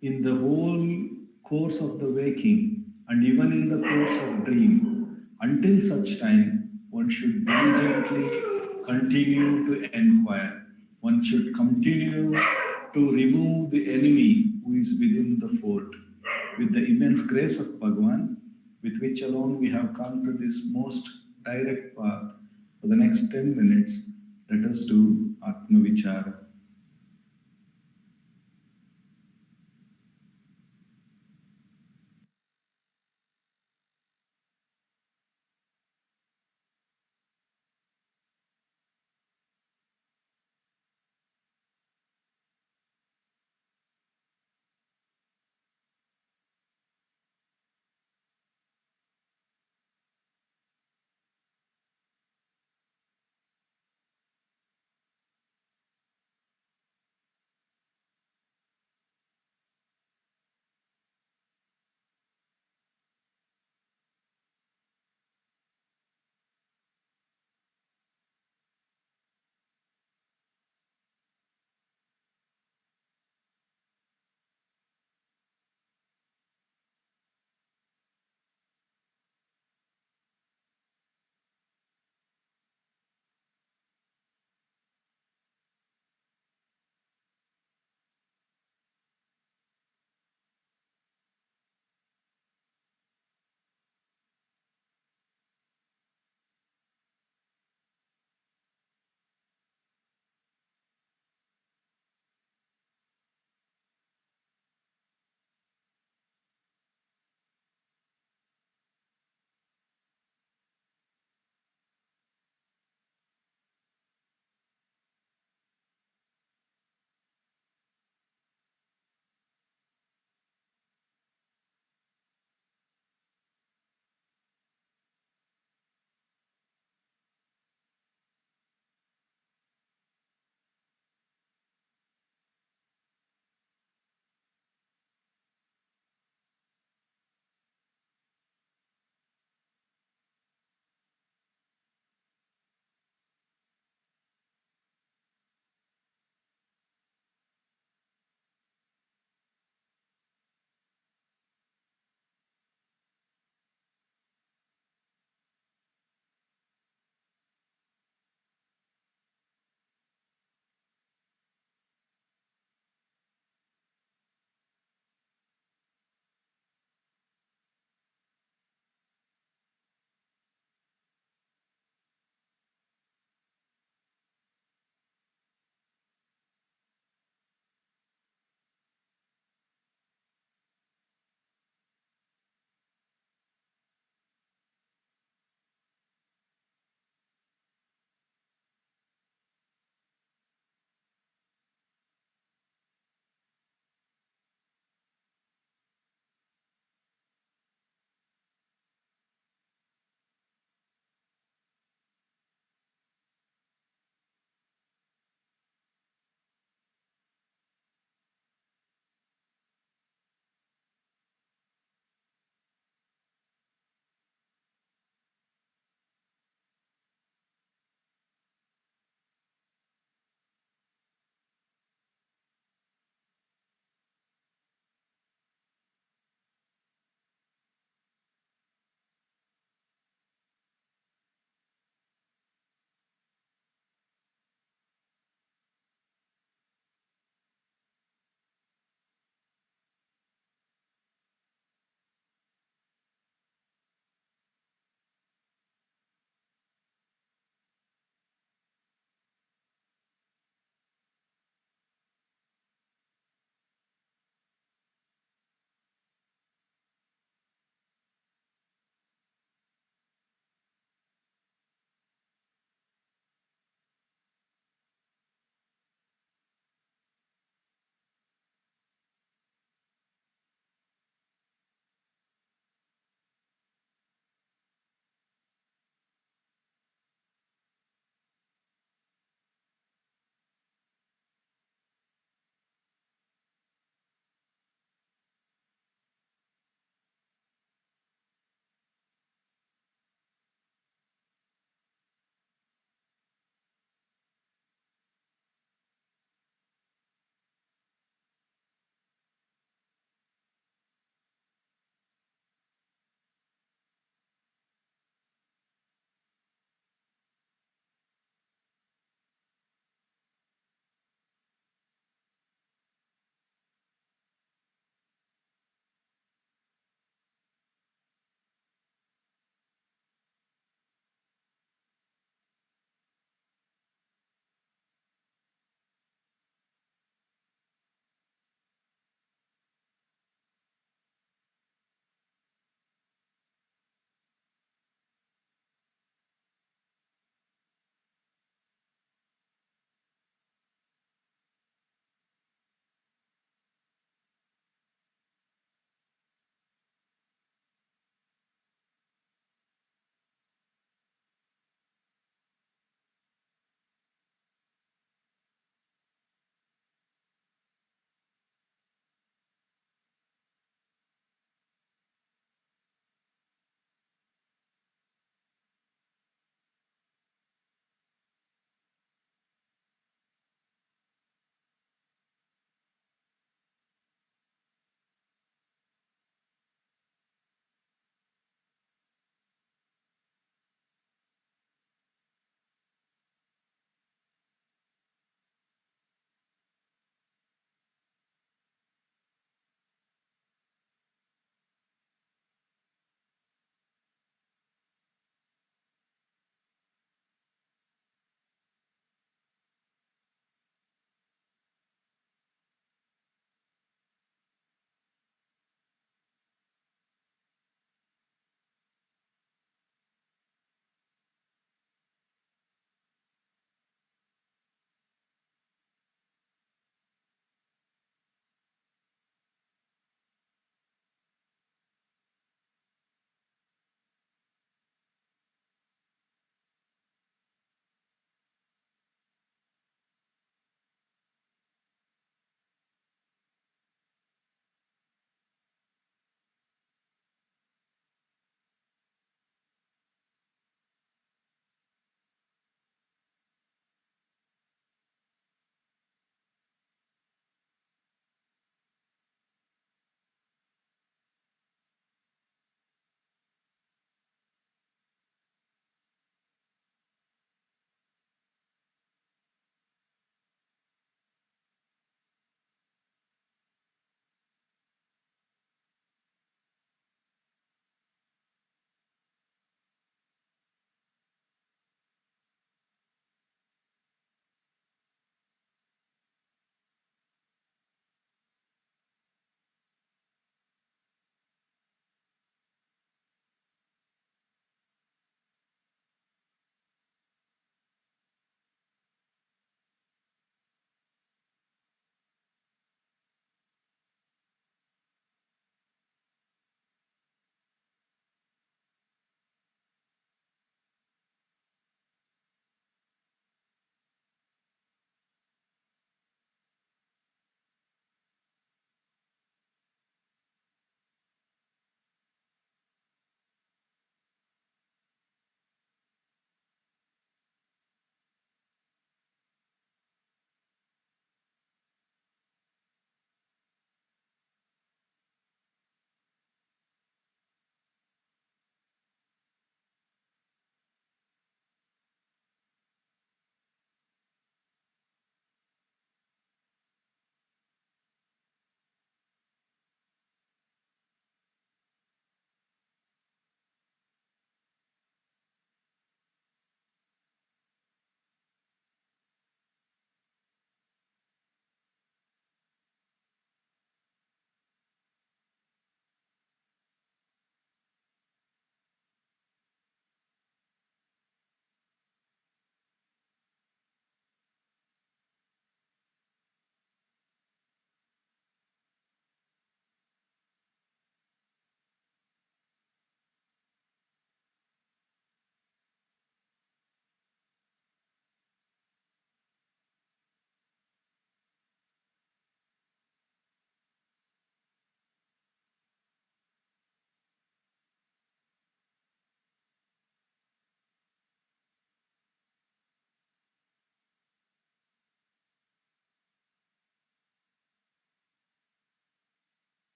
in the whole course of the waking and even in the course of dream, until such time, one should diligently continue to inquire. One should continue to remove the enemy who is within the fort. With the immense grace of Bhagavan, with which alone we have come to this most direct path, for the next 10 minutes, let us do Atma Vichara.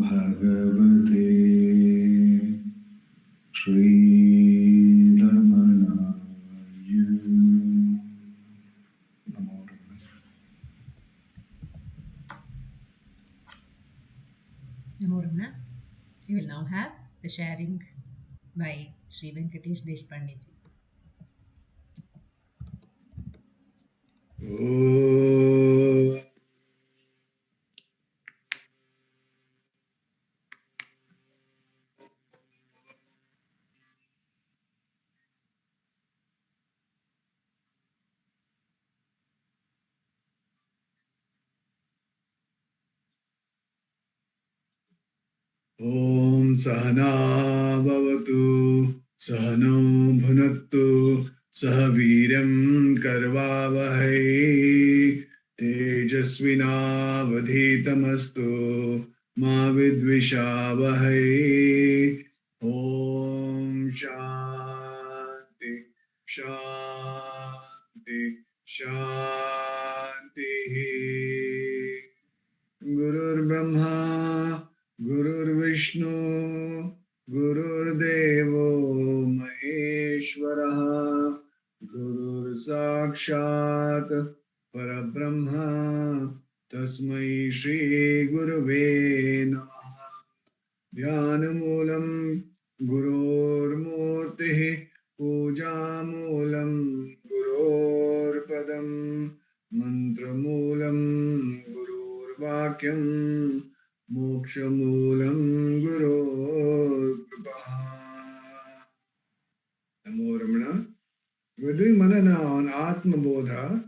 Bhagavate Sri Ramanaya Namo. Namo Ramana. We will now have the sharing by Sri Venkatesh Deshpande ji. Oh. Om Sahana Bhavatu Sahano Bhunattu Sahaviram Karvavahai Tejasvinavadhitamastu Ma Vidvishavahai. Om Shanti Shanti Shanti. Gurur Brahma Gurur Vishnu Gurur Devo Maheshwara Gurur Sakshat Parabrahma Tasmai Shri Gurave Namaha. Dhyanamoolam Gurur Murtihi Pujamoolam Gurur Padam Mantramoolam Gurur Vakyam Mokshamoolam Gurur Kripaha. Namo Ramana. We're doing Manana on Atma Bodha.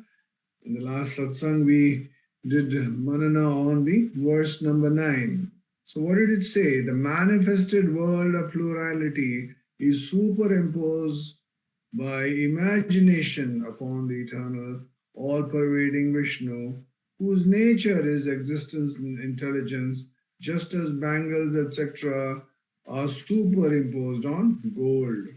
In the last satsang, we did Manana on the verse number 9. So, what did it say? The manifested world of plurality is superimposed by imagination upon the eternal, all-pervading Vishnu, whose nature is existence and intelligence, just as bangles, etc., are superimposed on gold.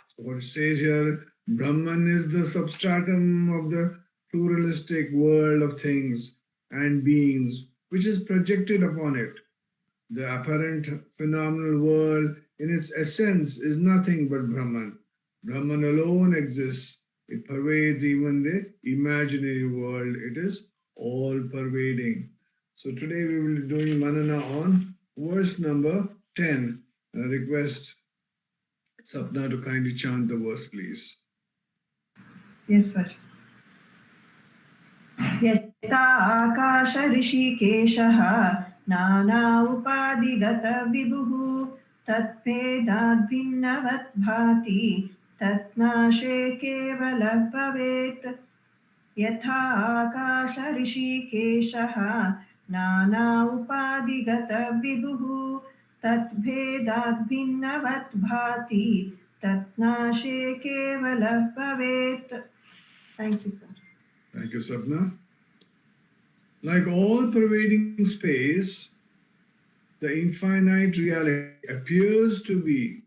So what it says here, Brahman is the substratum of the pluralistic world of things and beings, which is projected upon it. The apparent phenomenal world in its essence is nothing but Brahman. Brahman alone exists. It pervades even the imaginary world. It is all-pervading. So today we will be doing Manana on verse number 10. I request Sapna to kindly chant the verse, please. Yes, sir. यथा आकाश ऋषिकेशः नाना उपाधिगत विभुः तत्भेदाद्भिन्नवत् भाति तत्नाशे केवलः भवेत्. यथा आकाश ऋषिकेशः नाना उपाधिगत विभुः तत्भेदाद्भिन्नवत् भाति तत्नाशे केवलः भवेत्. Thank you, sir. Thank you, Sapna. Like all pervading space, the infinite reality appears to be,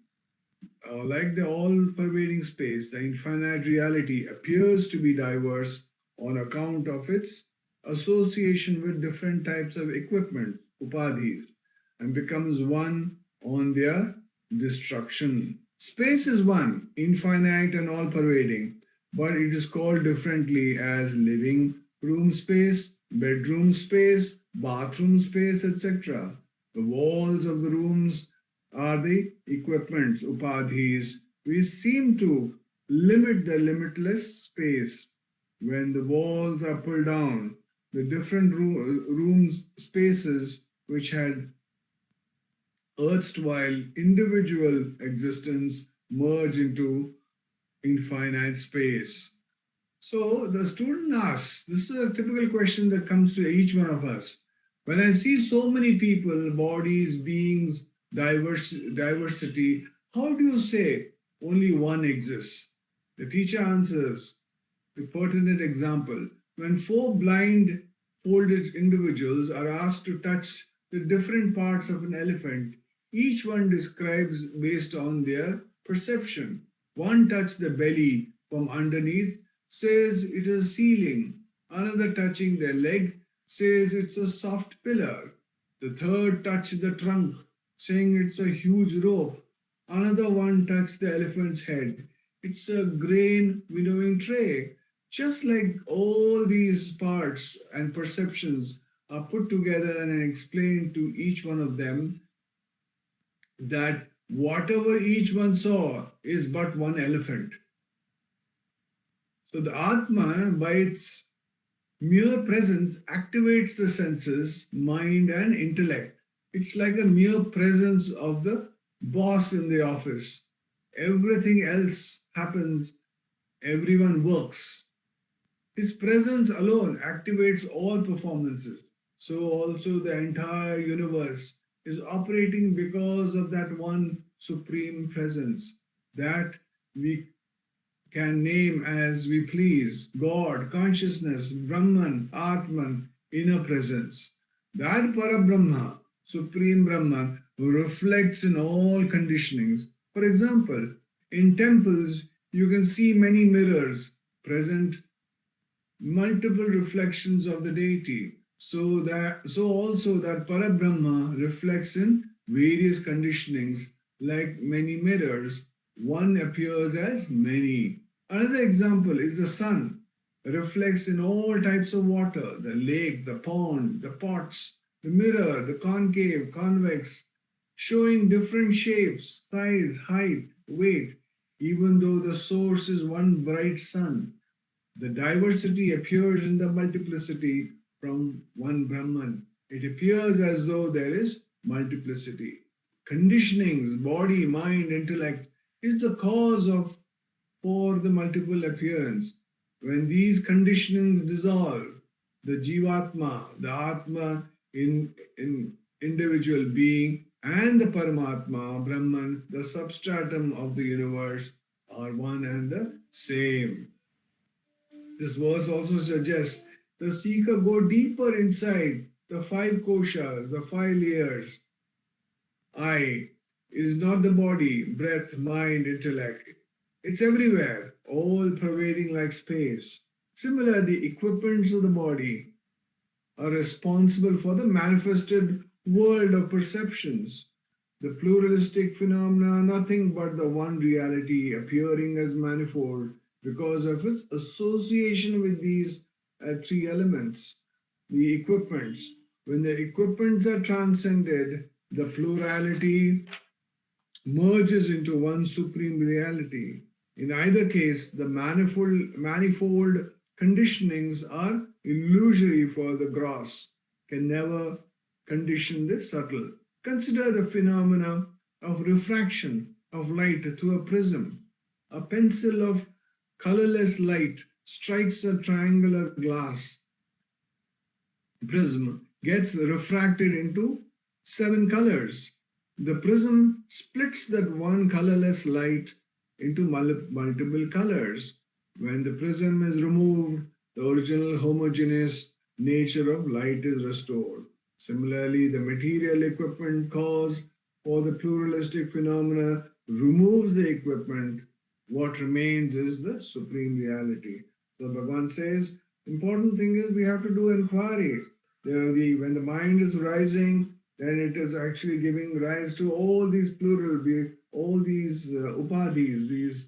like the all-pervading space, the infinite reality appears to be diverse on account of its association with different types of equipment, upadhis, and becomes one on their destruction. Space is one, infinite and all-pervading, but it is called differently as living room space, bedroom space, bathroom space, etc. The walls of the rooms are the equipments, upadhis, which seem to limit the limitless space. When the walls are pulled down, the different rooms, spaces which had erstwhile individual existence merge into infinite space. So the student asks, this is a typical question that comes to each one of us. When I see so many people, bodies, beings, diversity, how do you say only one exists? The teacher answers the pertinent example. When four blindfolded individuals are asked to touch the different parts of an elephant, each one describes based on their perception. One touched the belly from underneath, says it is ceiling. Another touching their leg says it's a soft pillar. The third touched the trunk, saying it's a huge rope. Another one touched the elephant's head. It's a grain winnowing tray. Just like all these parts and perceptions are put together and explained to each one of them, that whatever each one saw is but one elephant. So the Atma, by its mere presence, activates the senses, mind, and intellect. It's like a mere presence of the boss in the office. Everything else happens, everyone works. His presence alone activates all performances. So also the entire universe is operating because of that one supreme presence that we can name as we please: God, consciousness, Brahman, Atman, inner presence. That Parabrahma, Supreme Brahman, reflects in all conditionings. For example, in temples, you can see many mirrors present multiple reflections of the deity. So also that Parabrahma reflects in various conditionings, like many mirrors. One appears as many. Another example is the sun, reflects in all types of water: the lake, the pond, the pots, the mirror, the concave, convex, showing different shapes, size, height, weight, even though the source is one bright sun. The diversity appears in the multiplicity from one Brahman. It appears as though there is multiplicity. Conditionings, body, mind, intellect, is the cause for the multiple appearance. When these conditionings dissolve, the Jivatma, the Atma in individual being, and the Paramatma, Brahman, the substratum of the universe, are one and the same. This verse also suggests the seeker go deeper inside the five koshas, the five layers. I is not the body, breath, mind, intellect. It's everywhere, all pervading like space. Similarly, the equipments of the body are responsible for the manifested world of perceptions. The pluralistic phenomena are nothing but the one reality appearing as manifold because of its association with these three elements. The equipments. When the equipments are transcended, the plurality merges into one supreme reality. In either case, the manifold conditionings are illusory, for the gross can never condition the subtle. Consider the phenomena of refraction of light through a prism. A pencil of colorless light strikes a triangular glass prism, gets refracted into 7 colors. The prism splits that one colorless light into multiple colors. When the prism is removed, the original homogeneous nature of light is restored. Similarly, the material equipment cause for the pluralistic phenomena removes the equipment. What remains is the supreme reality. So Bhagavan says, important thing is we have to do inquiry. When the mind is rising, then it is actually giving rise to all these plural, all these upadhis, these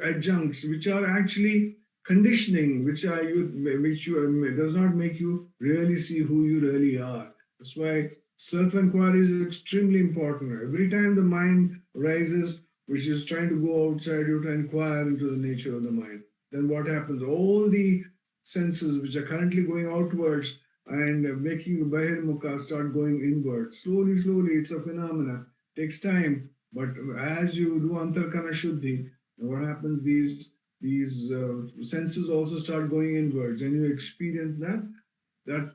adjuncts, which are actually conditioning, which does not make you really see who you really are. That's why self-enquiry is extremely important. Every time the mind rises, which is trying to go outside, you to inquire into the nature of the mind. Then what happens? All the senses which are currently going outwards and making the bahirmukha start going inwards. Slowly, it's a phenomena. Takes time, but as you do antarkana shuddhi, what happens? These senses also start going inwards, and you experience that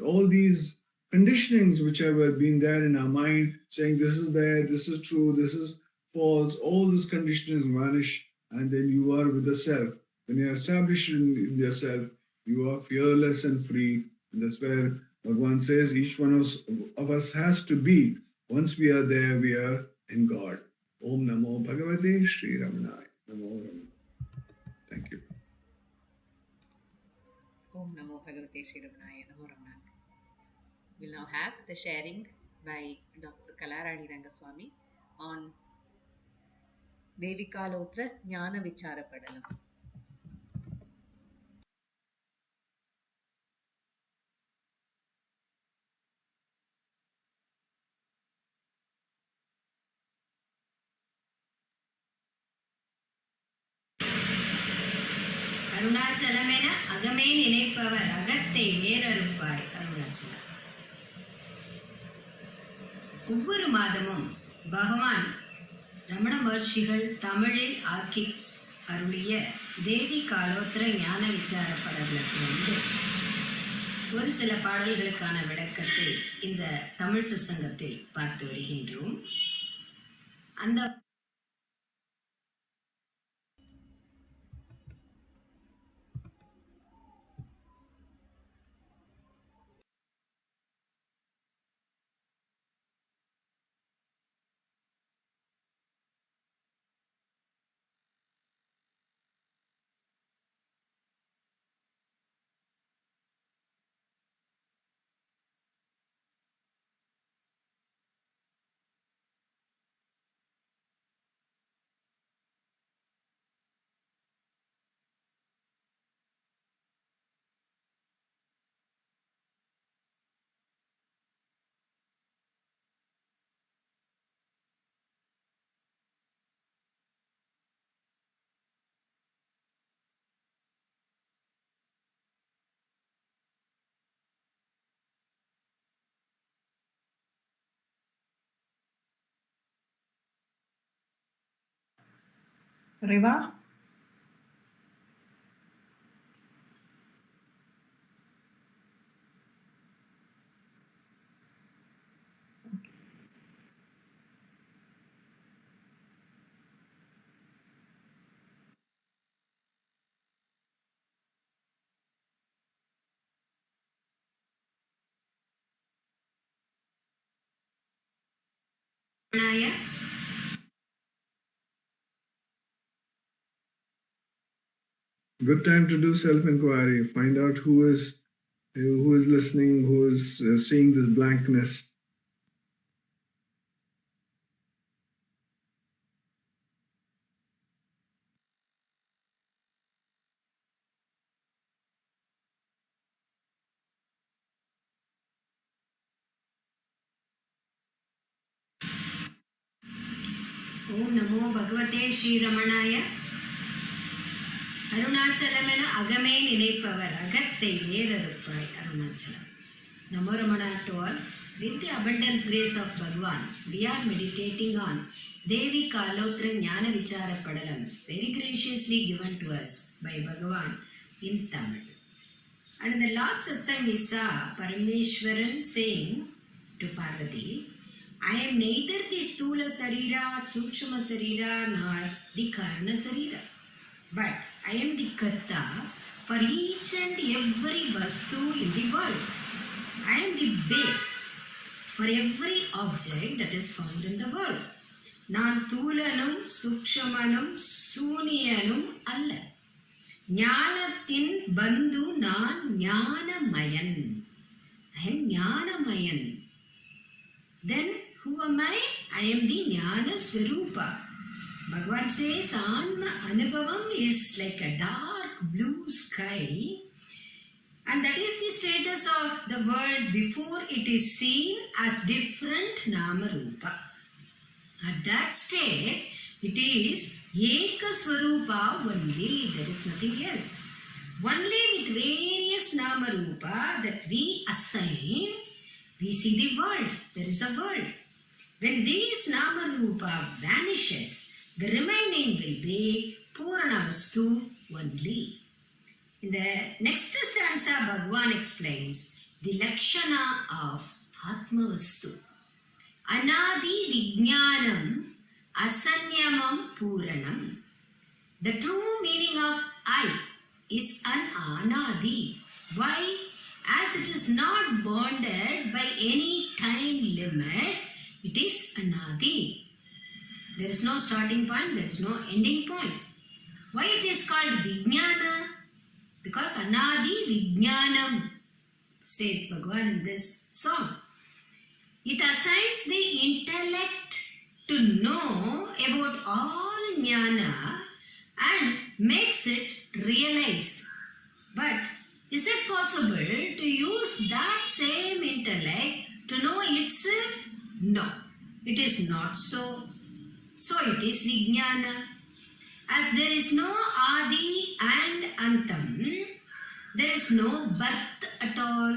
all these conditionings which have been there in our mind, saying this is there, this is true, this is false, all these conditionings vanish, and then you are with the self. When you are established in yourself, you are fearless and free. And that's where Bhagavan says each one of us has to be. Once we are there, we are in God. Om Namo Bhagavate Sri Ramanaya. Namo Ramana. Thank you. Om Namo Bhagavate Shri Ramanaya. Namo Ramana. We'll now have the sharing by Dr. Kalarani Rengasamy on Devikalotra Jnana Vichara Padalam. அருணாச்சலமென அகமே நினைப்பவர் அகத்தை வேறறுப்பாய் அருணாச்சலம். ஒவ்வொரு மாதமும் பகவான் ரமண மகர்ஷிகள் தமிழில் ஆக்கி அருளிய தேவி காலோத்திர ஞான விசார படலத்திலிருந்து ஒரு சில பாடல்களுக்கான விளக்கத்தை இந்த தமிழ் சத்சங்கத்தில் பார்த்து வருகின்றோம். அந்த Reva? Good time to do self-enquiry. Find out who is listening, who is seeing this blankness. ஓம் நமோ பகவதே ஸ்ரீ ரமணாய. அருணாச்சலமென அகமே நினைப்பவர் அகத்தை வேறறுப்பாய் Arunachalam. Namo Ramana to all. With the abundance grace of Bhagwan, we are meditating on Devi Kalotra Jnana Vichara Padalam, very graciously given to us by Bhagavan in Tamil. And in the Lord Satsang we saw Parameshwaran saying to Parvati, I am neither the Stula Sarira, Sukshma Sarira, nor the Karna Sarira, but I am the Karta for each and every Vastu in the world. I am the base for every object that is found in the world. நான் தூலனும் சுக்ஷமனும் சூனியனும் அல்ல. ஞானத்தின் பந்து நான் ஞானமயன். I am ஞானமயன். Then who am I? I am the Jnana Swarupa. Bhagavan says Anma Anubhavam is like a dark blue sky, and that is the status of the world before it is seen as different Nama Rupa. At that state, it is Eka Swarupa only, there is nothing else. Only with various Nama Rupa that we assign, we see the world, there is a world. When this Nama Rupa vanishes, the remaining will be Purana Vastu only. In the next stanza, Bhagavan explains the Lakshana of Atma Vastu. Anadi Vijnanam Asanyamam Puranam. The true meaning of I is an Anadi. Why? As it is not bounded by any time limit, it is Anadi. There is no starting point, there is no ending point. Why it is called Vijnana? Because Anadi Vijnanam. says Bhagavan in this song. It assigns the intellect to know about all jnana and makes it realize. But is it possible to use that same intellect to know itself? No, it is not so. So it is Vijnana. As there is no Adi and Antam, there is no birth at all.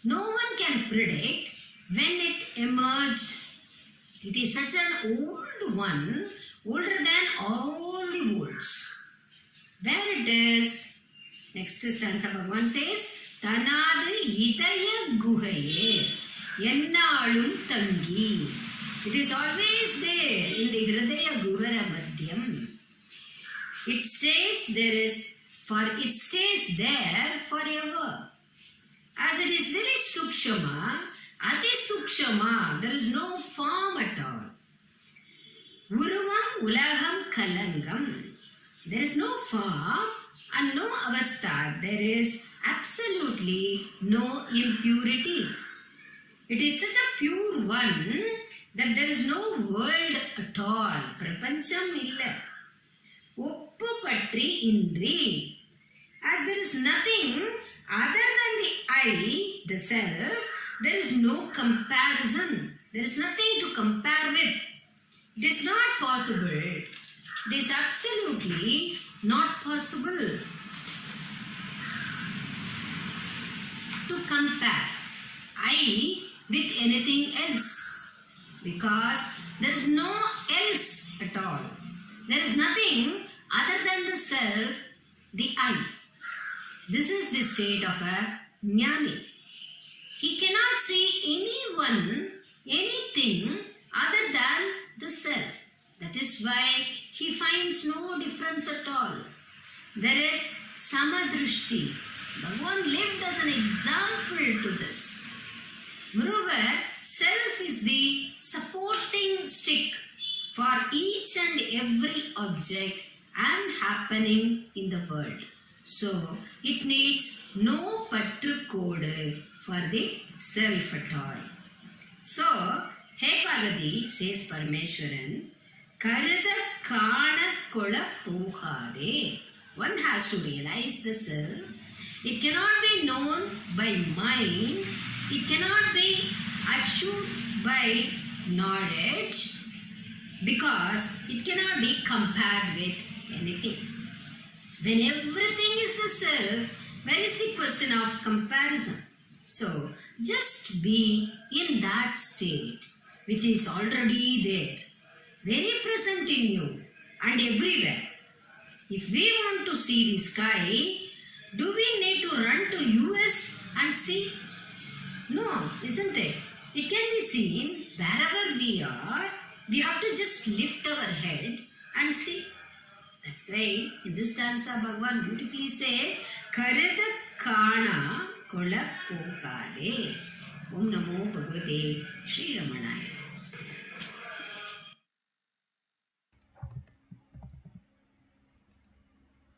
No one can predict when it emerged. It is such an old one, older than all the worlds. There it is. Next stanza Bhagavan says, Tanadu Idaya Guhaye Yennalum Tangi. It is always there in the Hridaya Guhara Madhyam. It stays there forever. As it is very sukshama, ati sukshama, there is no form at all. Uruvam ulaham kalangam. There is no form and no avastha. There is absolutely no impurity. It is such a pure one that there is no world at all. Prapancham illa. Oppu patri indri. As there is nothing other than the I, the self, there is no comparison. There is nothing to compare with. It is not possible. It is absolutely not possible to compare I with anything else, because there is no else at all. There is nothing other than the self, the I. This is the state of a jnani. He cannot see anyone, anything other than the self. That is why he finds no difference at all. There is samadrishti. Bhagavan lived as an example to this. Moreover, self is the supporting stick for each and every object and happening in the world. So, it needs no patru code for the self at all. So, Hey Pagadi, says Parameshwaran, Karada Kana Kola Pohade. One has to realize the self. It cannot be known by mind. It cannot be assured by knowledge, because it cannot be compared with anything. When everything is the self, where is the question of comparison? So, just be in that state, which is already there, very present in you and everywhere. If we want to see the sky, do we need to run to US and see? No, isn't it? It can be seen wherever we are. We have to just lift our head and see. That's why in this stanza Bhagavan beautifully says, Karada Kana Kola Pokade. Om Namo Bhagavate Sri Ramanaya.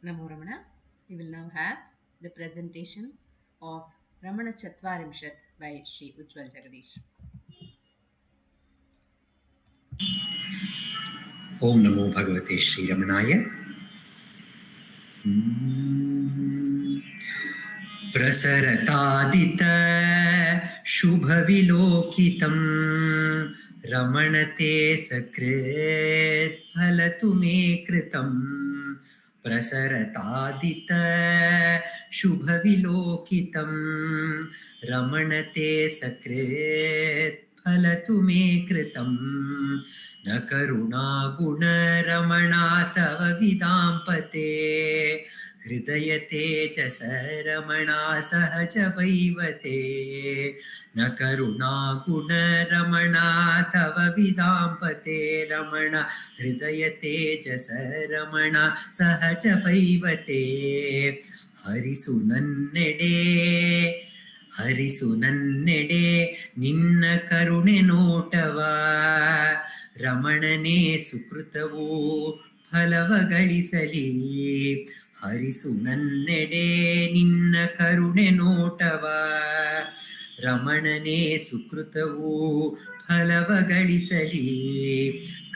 Namo Ramana. We will now have the presentation of Ramana Chatvarimshat by Sri Ujwal Jagadeesh. Om Namo Bhagavate Sri Ramanaya. Prasaratadita Shubhavilokitam Ramanate Sakrit Phalatu me kritam. Prasaratadita Shubhavilokitam Ramanate Sakrit Phalatu me kritam. Na karuna guna ramana tava vidampate hridayate jasaramana sahaja vaivate. Na karuna guna ramana tava vidampate ramana hridayate jasaramana sahaja vaivate. ಹರಿಸುನನ್ನೆಡೆ ನಿನ್ನ ಕರುಣೆ ನೋಟವ ರಮಣನೇ ಸುಕೃತವೋ ಫಲವ ಗಳಿಸಲಿ. ಹರಿಸು ನನ್ನೆಡೆ ನಿನ್ನ ಕರುಣೆ ನೋಟವ. ರಮಣನೇ ಸುಕೃತವು ಫಲವ ಗಳಿಸಲಿ.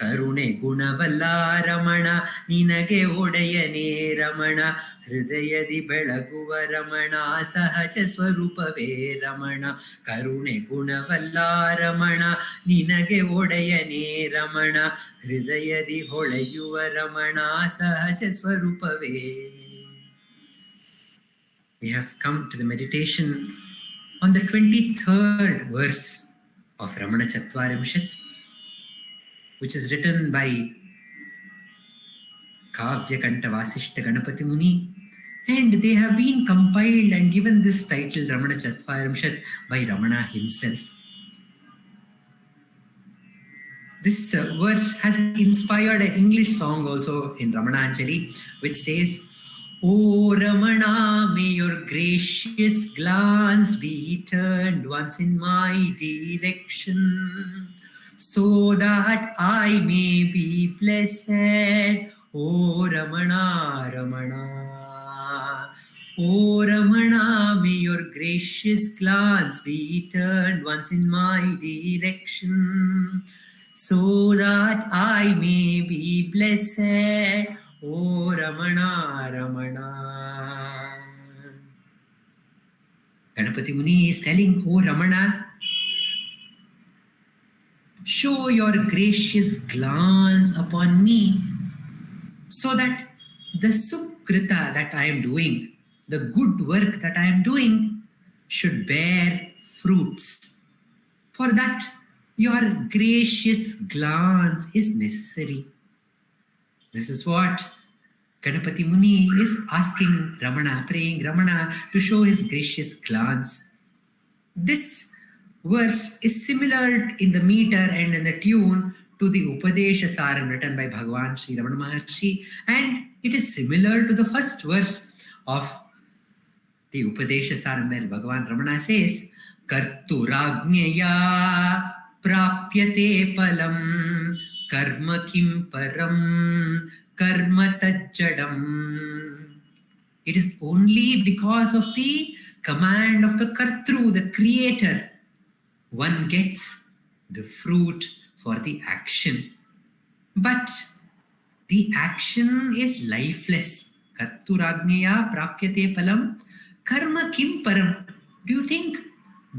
ಕರುಣೆ ಗುಣವಲ್ಲ ರಮಣ ನಿನಗೆ ಒಡೆಯನೇ. ರಮಣ ಹೃದಯದಿ ಬೆಳಗುವ ರಮಣ ಸಹಜ ಸ್ವರೂಪವೇ. ರಮಣ ಕರುಣೆ ಗುಣವಲ್ಲ ರಮಣ ನಿನಗೆ ಒಡೆಯನೇ. ರಮಣ ಹೃದಯದಿ ಹೊಳೆಯುವ ರಮಣ ಸಹಜ ಸ್ವರೂಪವೇ. We have come to the meditation on the 23rd verse of Ramana Chatvarimshat, which is written by Kavyakanta Vasishta Ganapati Muni, and they have been compiled and given this title Ramana Chatvarimshat by Ramana himself. This verse has inspired an English song also in Ramananjali, which says, "O Ramana, may your gracious glance be turned once in my direction, so that I may be blessed. O Ramana, Ramana. O Ramana, may your gracious glance be turned once in my direction, so that I may be blessed. O Ramana, Ramana." Ganapati Muni is telling, "O Ramana, show your gracious glance upon me, so that the sukrita that I am doing, the good work that I am doing, should bear fruits. For that, your gracious glance is necessary." This is what Ganapati Muni is asking Ramana, praying Ramana to show his gracious glance. This verse is similar in the meter and in the tune to the Upadesa Saram written by Bhagavan Sri Ramana Maharshi, and it is similar to the first verse of the Upadesa Saram where Bhagavan Ramana says, "Karturagnyaya prapyate palam karma kim param karma tajjadam." It is only because of the command of the Kartru, the creator, one gets the fruit for the action. But the action is lifeless. Karturagnyaya prapyate palam karma kim param. Do you think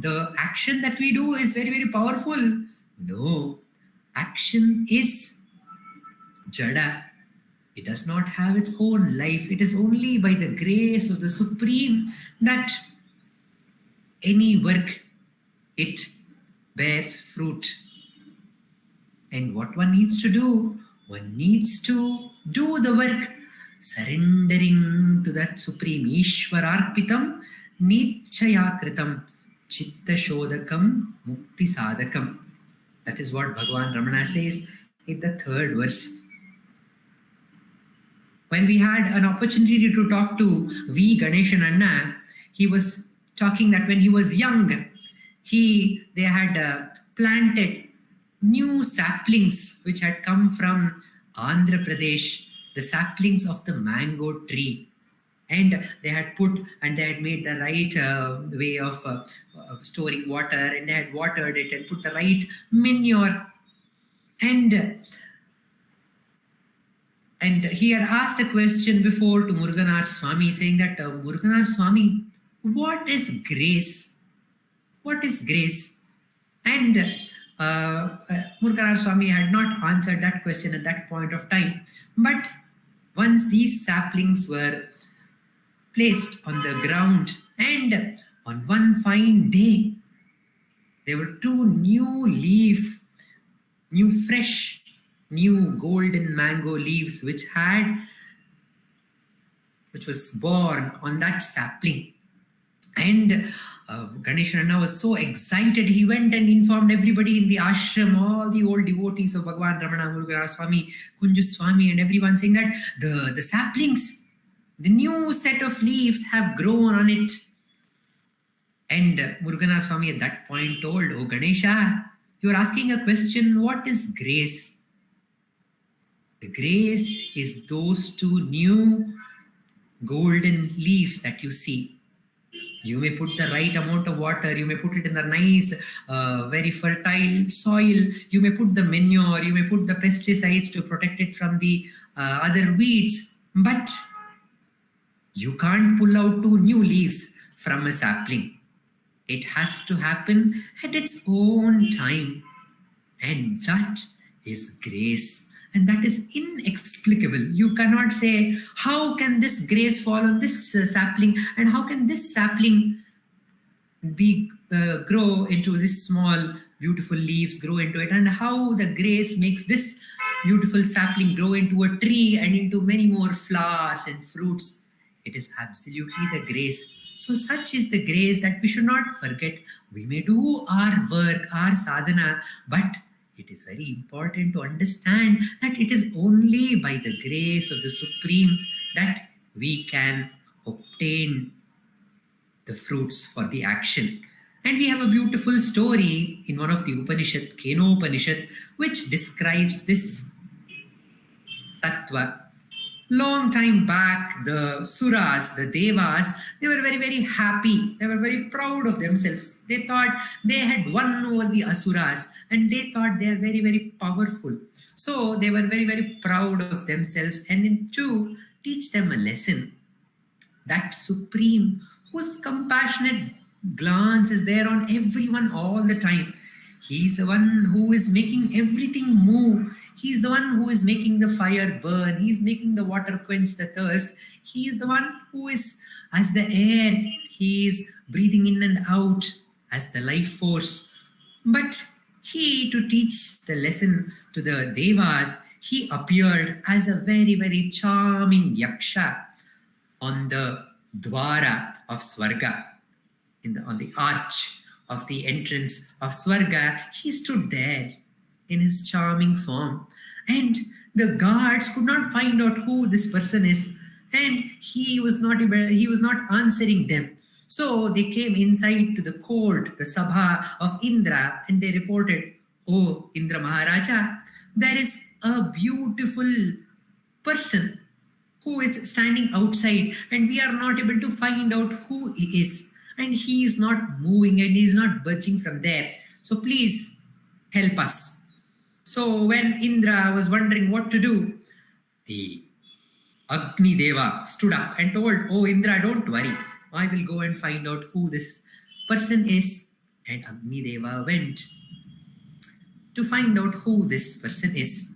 the action that we do is very, very powerful? No. Action is jada. It does not have its own life. It is only by the grace of the Supreme that any work, it bears fruit. And what one needs to do? One needs to do the work surrendering to that Supreme. Ishwararpitam nichayakritam chitta shodakam mukti sadakam. That is what Bhagavan Ramana says in the 3rd verse. When we had an opportunity to talk to V. Ganesh and Anna, he was talking that when he was young, they had planted new saplings which had come from Andhra Pradesh, the saplings of the mango tree. And they had made the right way of storing water, and they had watered it and put the right manure. And he had asked a question before to Muruganar Swami, saying that, "Muruganar Swami, what is grace? What is grace?" And Muruganar Swami had not answered that question at that point of time. But once these saplings were placed on the ground, and on one fine day, there were 2 fresh golden mango leaves which was born on that sapling. And Ganesh Ranna was so excited, he went and informed everybody in the ashram, all the old devotees of Bhagavan Ramana, Muruganar Swami, Kunju Swami, and everyone, saying that the saplings, the new set of leaves have grown on it. And Muruganar Swami at that point told, "Oh Ganesha, you are asking a question, what is grace?" The grace is those 2 new golden leaves that you see. You may put the right amount of water, you may put it in the nice, very fertile soil, you may put the manure, you may put the pesticides to protect it from the other weeds, but you can't pull out 2 new leaves from a sapling. It has to happen at its own time. And that is grace. And that is inexplicable. You cannot say, how can this grace fall on this sapling, and how can this sapling grow into this small, beautiful leaves, grow into it, and how the grace makes this beautiful sapling grow into a tree and into many more flowers and fruits. It is absolutely the grace. So such is the grace that we should not forget. We may do our work, our sadhana, but it is very important to understand that it is only by the grace of the Supreme that we can obtain the fruits for the action. And we have a beautiful story in one of the Upanishad, Kenopanishad, which describes this tattva. Long time back, the Suras, the Devas, they were very, very happy. They were very proud of themselves. They thought they had won over the Asuras, and they thought they are very, very powerful. So they were very, very proud of themselves, and to teach them a lesson. That Supreme, whose compassionate glance is there on everyone all the time. He's the one who is making everything move. He's the one who is making the fire burn. He's making the water quench the thirst. He's the one who is as the air. He is breathing in and out as the life force. But to teach the lesson to the Devas, he appeared as a very, very charming Yaksha on the Dwara of Swarga, on the arch of the entrance of Swarga. He stood there in his charming form, and the guards could not find out who this person is, and he was not answering them. So they came inside to the court, the Sabha of Indra, and they reported, "Oh, Indra Maharaja, there is a beautiful person who is standing outside, and we are not able to find out who he is. And he is not moving and he is not budging from there. So please help us." So when Indra was wondering what to do, the Agni Deva stood up and told, "Oh Indra, don't worry. I will go and find out who this person is." And Agni Deva went to find out who this person is.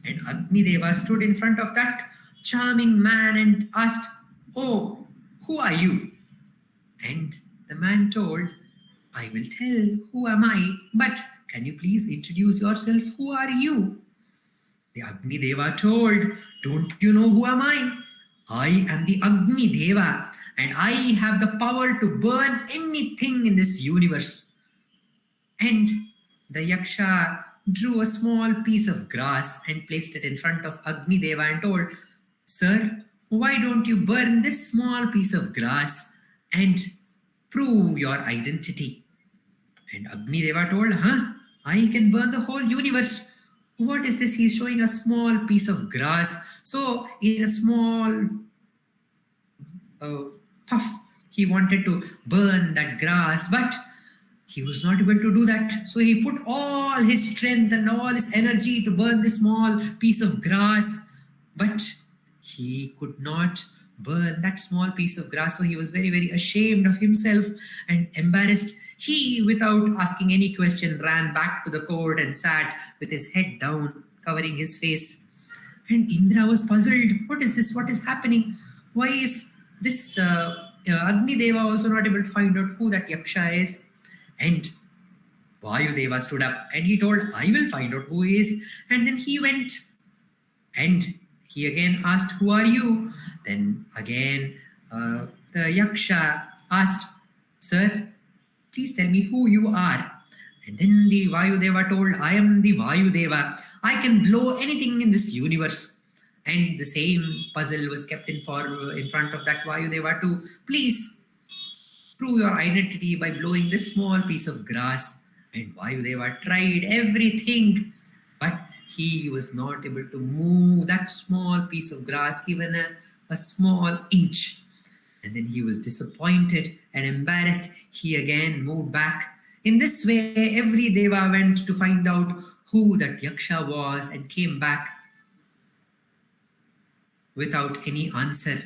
And Agni Deva stood in front of that charming man and asked, "Oh, who are you?" And the man told, "I will tell who am I, but can you please introduce yourself? Who are you?" The Agni Deva told, "Don't you know who am I? I am the Agni Deva, and I have the power to burn anything in this universe." And the Yaksha drew a small piece of grass and placed it in front of Agni Deva and told, "Sir, why don't you burn this small piece of grass and prove your identity?" And Agni Deva told, "I can burn the whole universe. What is this?" He's showing a small piece of grass. So in a small puff, he wanted to burn that grass, but he was not able to do that. So he put all his strength and all his energy to burn this small piece of grass, but he could not burn that small piece of grass. So he was very, very ashamed of himself and embarrassed. He, without asking any question, ran back to the court and sat with his head down, covering his face. And Indra was puzzled. What is this? What is happening? Why is this Agni Deva also not able to find out who that Yaksha is? And Vayu Deva stood up and he told, "I will find out who he is." And then he went and he again asked, "Who are you?" Then again the Yaksha asked, "Sir, please tell me who you are." And then the Vayu Deva told, "I am the Vayu Deva. I can blow anything in this universe." And the same puzzle was kept in front of that Vayu Deva too. "Please prove your identity by blowing this small piece of grass." And Vayu Deva tried everything, but he was not able to move that small piece of grass even a a small inch. And then he was disappointed and embarrassed. He again moved back. In this way, every deva went to find out who that yaksha was and came back without any answer.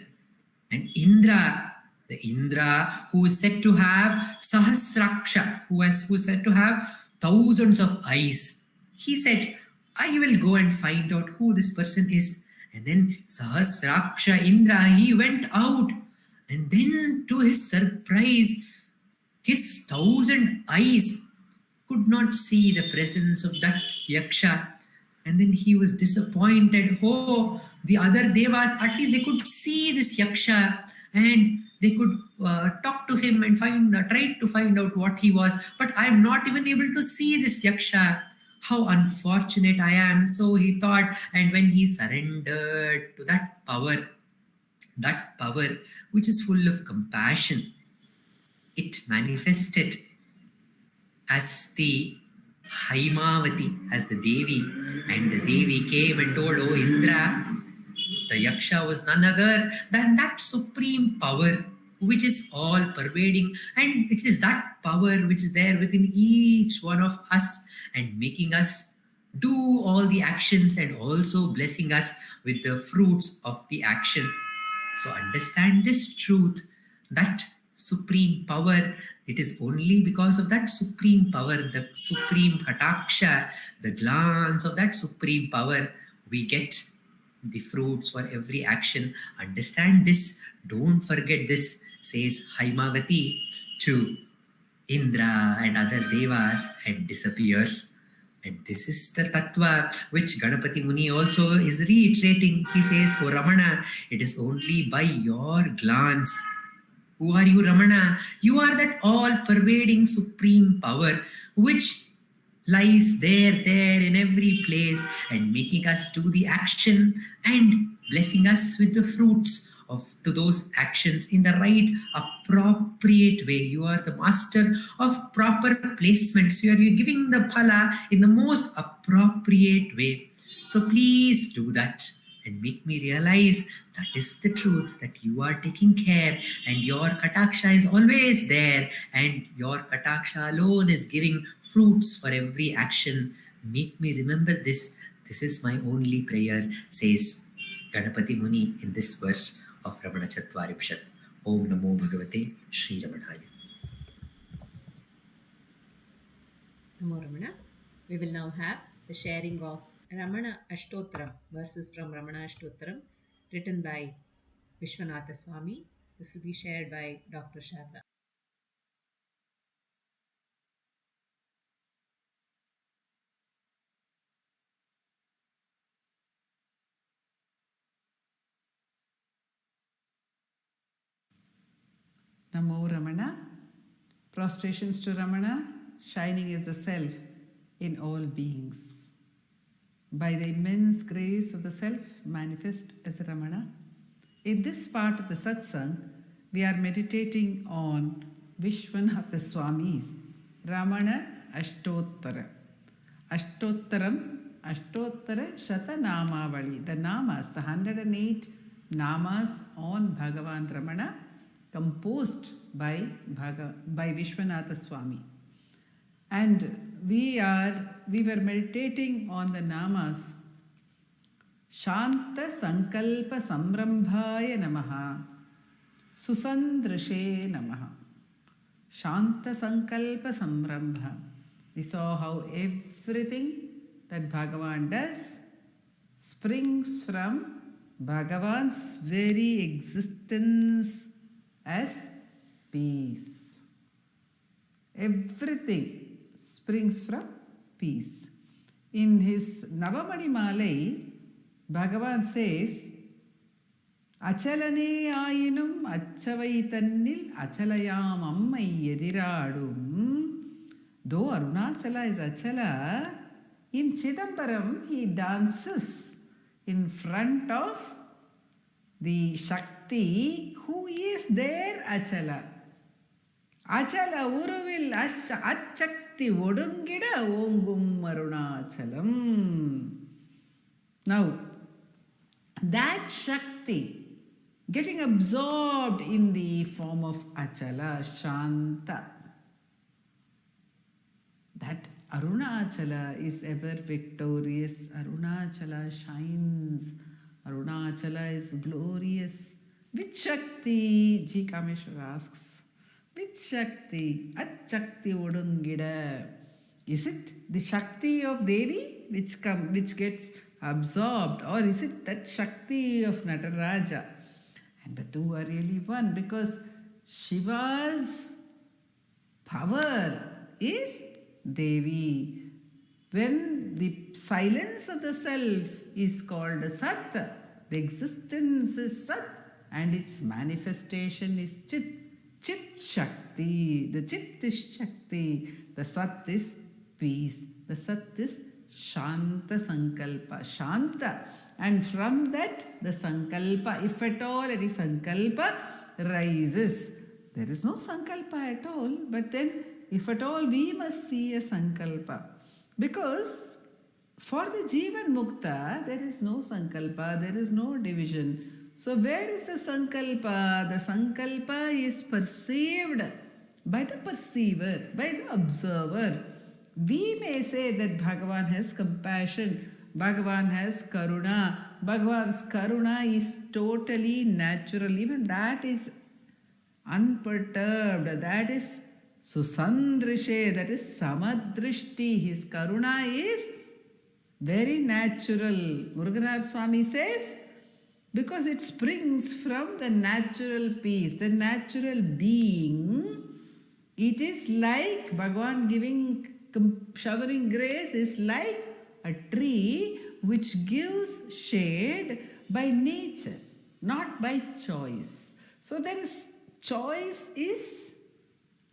And Indra, the Indra who is said to have Sahasraksha, who is said to have thousands of eyes, he said, I will go and find out who this person is. And then Sahasraksha Indra, he went out, and then to his surprise, his 1,000 eyes could not see the presence of that yaksha. And then he was disappointed. Oh, the other devas, at least they could see this yaksha and they could talk to him and try to find out what he was. But I am not even able to see this yaksha. How unfortunate I am. So he thought, and when he surrendered to that power which is full of compassion, it manifested as the Haimavati, as the Devi. And the Devi came and told, oh Indra, the yaksha was none other than that supreme power which is all pervading, and it is that power which is there within each one of us and making us do all the actions and also blessing us with the fruits of the action. So understand this truth, that supreme power, it is only because of that supreme power, the supreme kataksha, the glance of that supreme power, we get the fruits for every action. Understand this, don't forget this, says Haimavati to Indra and other devas, and disappears. And this is the tattva which Ganapati Muni also is reiterating. He says, oh Ramana, it is only by your glance. Who are you, Ramana? You are that all-pervading supreme power which lies there in every place and making us do the action and blessing us with the fruits to those actions in the right appropriate way. You are the master of proper placements. You are giving the phala in the most appropriate way. So please do that and make me realize that is the truth, that you are taking care and your kataksha is always there and your kataksha alone is giving fruits for every action. Make me remember this. This is my only prayer, says Ganapati Muni in this verse of Ramana Chatvarimshat. Om Namo Bhagavate Sri Ramanaya. Namo Ramana. We will now have the sharing of Ramana Ashtottara, verses from Ramana Ashtottaram, written by Vishwanatha Swami. This will be shared by Dr. Sarada. Namo Ramana. Prostrations to Ramana, shining as the self in all beings. By the immense grace of the self manifest as Ramana, in this part of the satsang, we are meditating on Vishwanatha Swami's Ramana Ashtottara. Ashtottaram, Ashtottara Shatanamavali, the namas, the 108 namas on Bhagavan Ramana, composed by Vishwanatha Swami. And we were meditating on the namas Shanta Sankalpa Samrambhaya Namaha, Susandrishe Namaha. Shanta Sankalpa Samrambha. We saw how everything that Bhagavan does springs from Bhagavan's very existence as peace. Everything springs from peace. In his Navamanimalai, Bhagavan says, Achalane ayinum achavai achalayam ammai yediradum. Though Arunachala is Achala, in Chidambaram he dances in front of the Shakti who is there Achala. Achala uruvil achakti odungida ongum Arunachalam. Now, that Shakti getting absorbed in the form of Achala, Shanta. That Arunachala is ever victorious. Arunachala shines. Arunachala is glorious. Which Shakti? G. Kameshwar asks. Which Shakti? At Shakti Odungida. Is it the Shakti of Devi which gets absorbed, or is it that Shakti of Nataraja? And the two are really one, because Shiva's power is Devi. When the silence of the self is called Sat, the existence is Sat, and its manifestation is Chit. Chit Shakti. The Chit is Shakti. The Sat is peace. The Sat is Shanta Sankalpa. Shanta. And from that, the Sankalpa, if at all any Sankalpa rises. There is no Sankalpa at all, but then if at all we must see a Sankalpa. Because for the Jivan Mukta, there is no Sankalpa, there is no division. So where is the Sankalpa? The Sankalpa is perceived by the perceiver, by the observer. We may say that Bhagavan has compassion, Bhagavan has karuna. Bhagavan's karuna is totally natural. Even that is unperturbed. That is susandrishe. That is samadrishti. His karuna is very natural. Muruganar Swami says, because it springs from the natural peace, the natural being. It is like Bhagavan giving, showering grace is like a tree which gives shade by nature, not by choice. So there is, choice is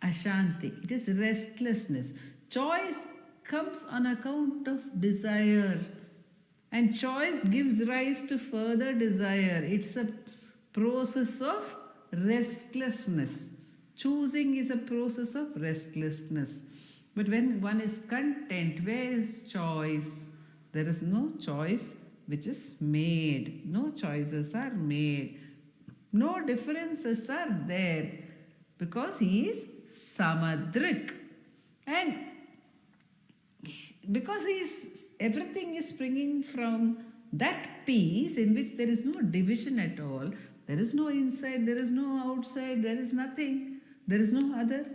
Ashanti, it is restlessness. Choice comes on account of desire, and choice gives rise to further desire. It's a process of restlessness. Choosing is a process of restlessness. But when one is content, where is choice? There is no choice which is made. No choices are made. No differences are there. Because he is samadrik. And because everything is springing from that peace in which there is no division at all. There is no inside, there is no outside, there is nothing. There is no other.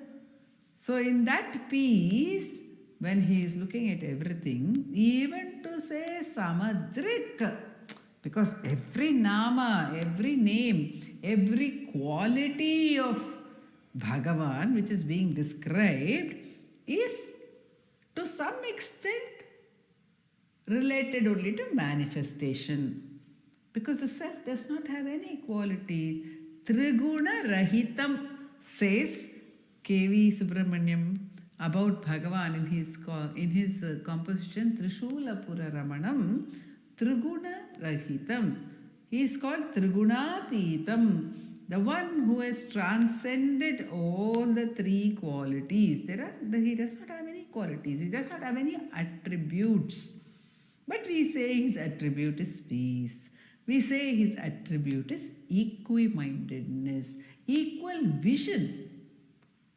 So in that peace, when he is looking at everything, even to say samadrik, because every nama, every name, every quality of Bhagavan which is being described is to some extent related only to manifestation. Because the self does not have any qualities. Triguna Rahitam says K.V. Subramaniam about Bhagavan in his composition Trishulapura Ramanam, Triguna Rahitam. He is called Trigunatitam, the one who has transcended all the three qualities. He does not have any qualities, he does not have any attributes. But we say his attribute is peace. We say his attribute is equimindedness, equal vision.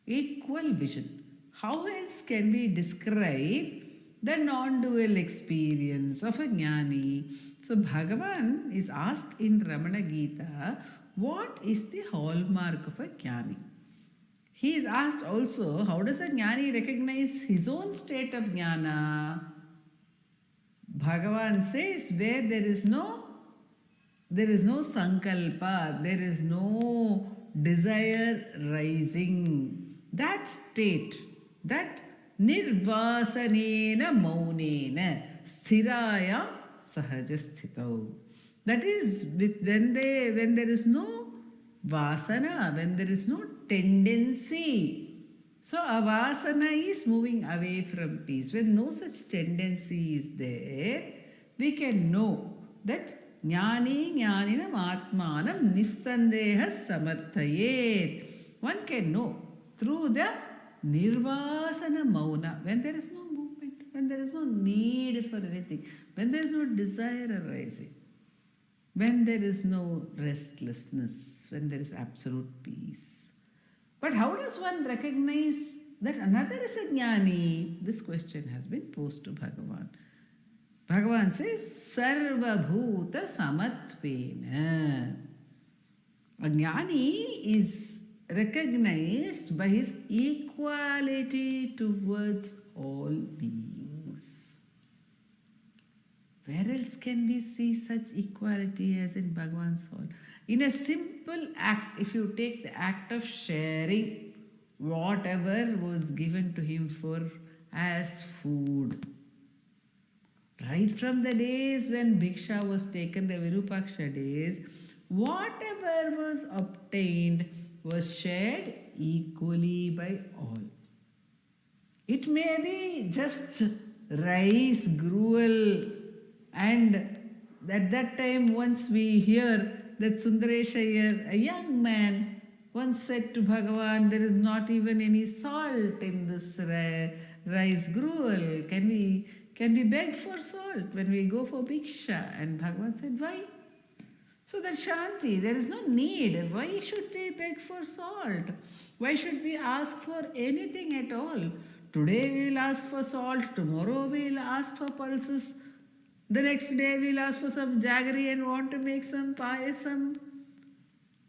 Equal vision. How else can we describe the non-dual experience of a jnani? So Bhagavan is asked in Ramana Gita, what is the hallmark of a jnani? He is asked also, how does a jnani recognize his own state of jnana? Bhagavan says, where there is no sankalpa, there is no desire rising. That state, that nirvasanena maunena sthiraya sahajasthitau. That is when there is no vasana, when there is no tendency. So avasana is moving away from peace. When no such tendency is there, we can know that jnani jnaninam atmanam nissandeha samarthayet. One can know through the nirvasana mauna, when there is no movement, when there is no need for anything, when there is no desire arising. when there is no restlessness, when there is absolute peace. But how does one recognize that another is a jnani? This question has been posed to Bhagavan. Bhagavan says, Sarva Bhuta Samatvena. A jnani is recognized by his equality towards all beings. Where else can we see such equality as in Bhagavan's soul? In a simple act, if you take the act of sharing whatever was given to him for as food, right from the days when Bhiksha was taken, the Virupaksha days, whatever was obtained was shared equally by all. It may be just rice, gruel, and at that time once we hear that Sundaresh Iyer, a young man, once said to Bhagavan, there is not even any salt in this rice gruel. Can we beg for salt when we go for Bhiksha? And Bhagavan said, why? So that Shanti, there is no need. Why should we beg for salt? Why should we ask for anything at all? Today we will ask for salt, tomorrow we will ask for pulses, the next day we will ask for some jaggery and want to make some payasam.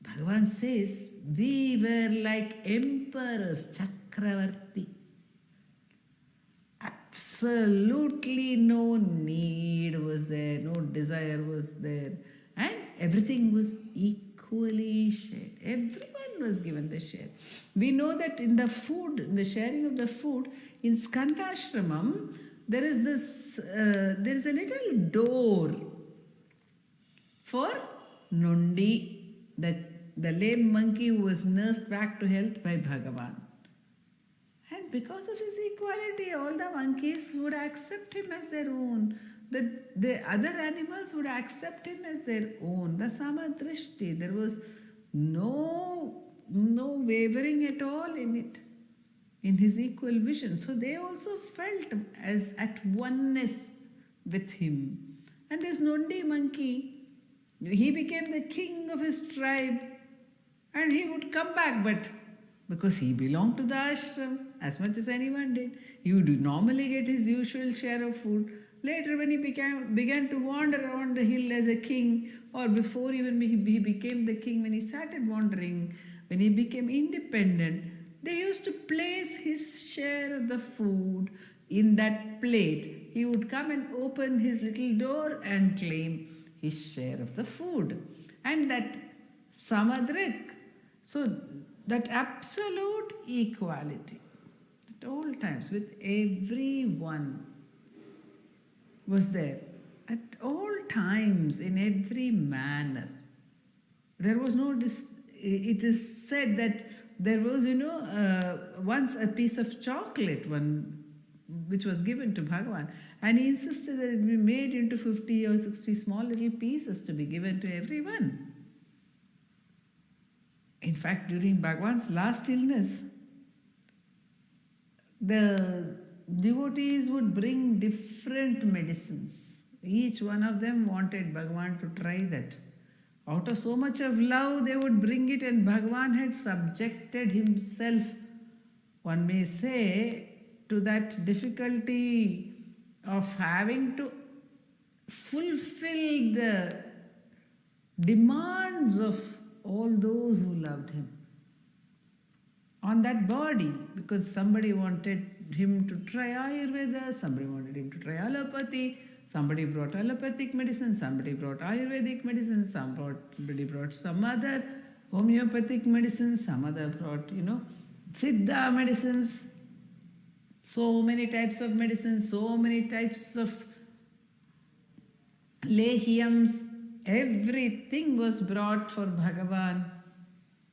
Bhagavan says, we were like emperors, Chakravarti. Absolutely no need was there, no desire was there, and everything was equally shared. Everyone was given the share. We know that in the food, in the sharing of the food, in Skandashramam, there is a little door for Nundi, the lame monkey who was nursed back to health by Bhagavan. And because of his equality, all the monkeys would accept him as their own. The other animals would accept him as their own. The Samadrishti, there was no wavering at all in it, in his equal vision. So they also felt as at oneness with him. And this Nondi monkey, he became the king of his tribe, and he would come back, but because he belonged to the ashram as much as anyone did, he would normally get his usual share of food. Later, when he began to wander around the hill as a king, or before even he became the king, when he started wandering, when he became independent, they used to place his share of the food in that plate. He would come and open his little door and claim his share of the food. And that samadrik, so that absolute equality at all times with everyone was there. At all times, in every manner. There was no, it is said that there was, once a piece of chocolate, which was given to Bhagavan, and he insisted that it be made into 50 or 60 small little pieces to be given to everyone. In fact, during Bhagavan's last illness, the devotees would bring different medicines. Each one of them wanted Bhagavan to try that. Out of so much of love, they would bring it, and Bhagavan had subjected himself, one may say, to that difficulty of having to fulfill the demands of all those who loved him on that body, because somebody wanted him to try Ayurveda, somebody wanted him to try allopathy, somebody brought allopathic medicine, somebody brought Ayurvedic medicine, somebody brought some other homeopathic medicine, some other brought, Siddha medicines, so many types of medicines, so many types of lehyams, everything was brought for Bhagavan.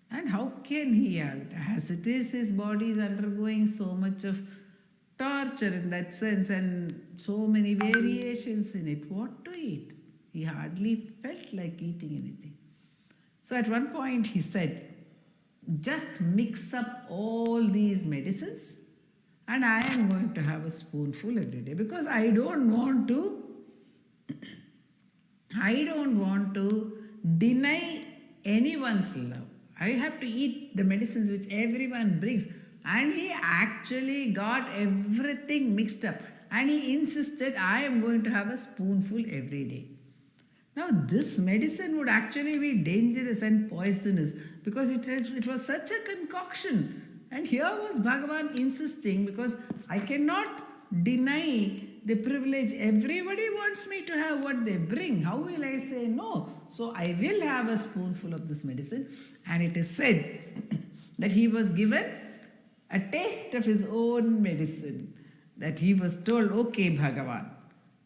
And how can he have it? As it is, his body is undergoing so much of torture in that sense and so many variations in it. What to eat? He hardly felt like eating anything. So at one point he said, just mix up all these medicines and I am going to have a spoonful every day, because I don't want to I don't want to deny anyone's love. I have to eat the medicines which everyone brings. And he actually got everything mixed up. And he insisted, I am going to have a spoonful every day. Now, this medicine would actually be dangerous and poisonous because it was such a concoction. And here was Bhagavan insisting, because I cannot deny the privilege. Everybody wants me to have what they bring. How will I say no? So I will have a spoonful of this medicine. And it is said that he was given a taste of his own medicine. That he was told, okay, Bhagavan,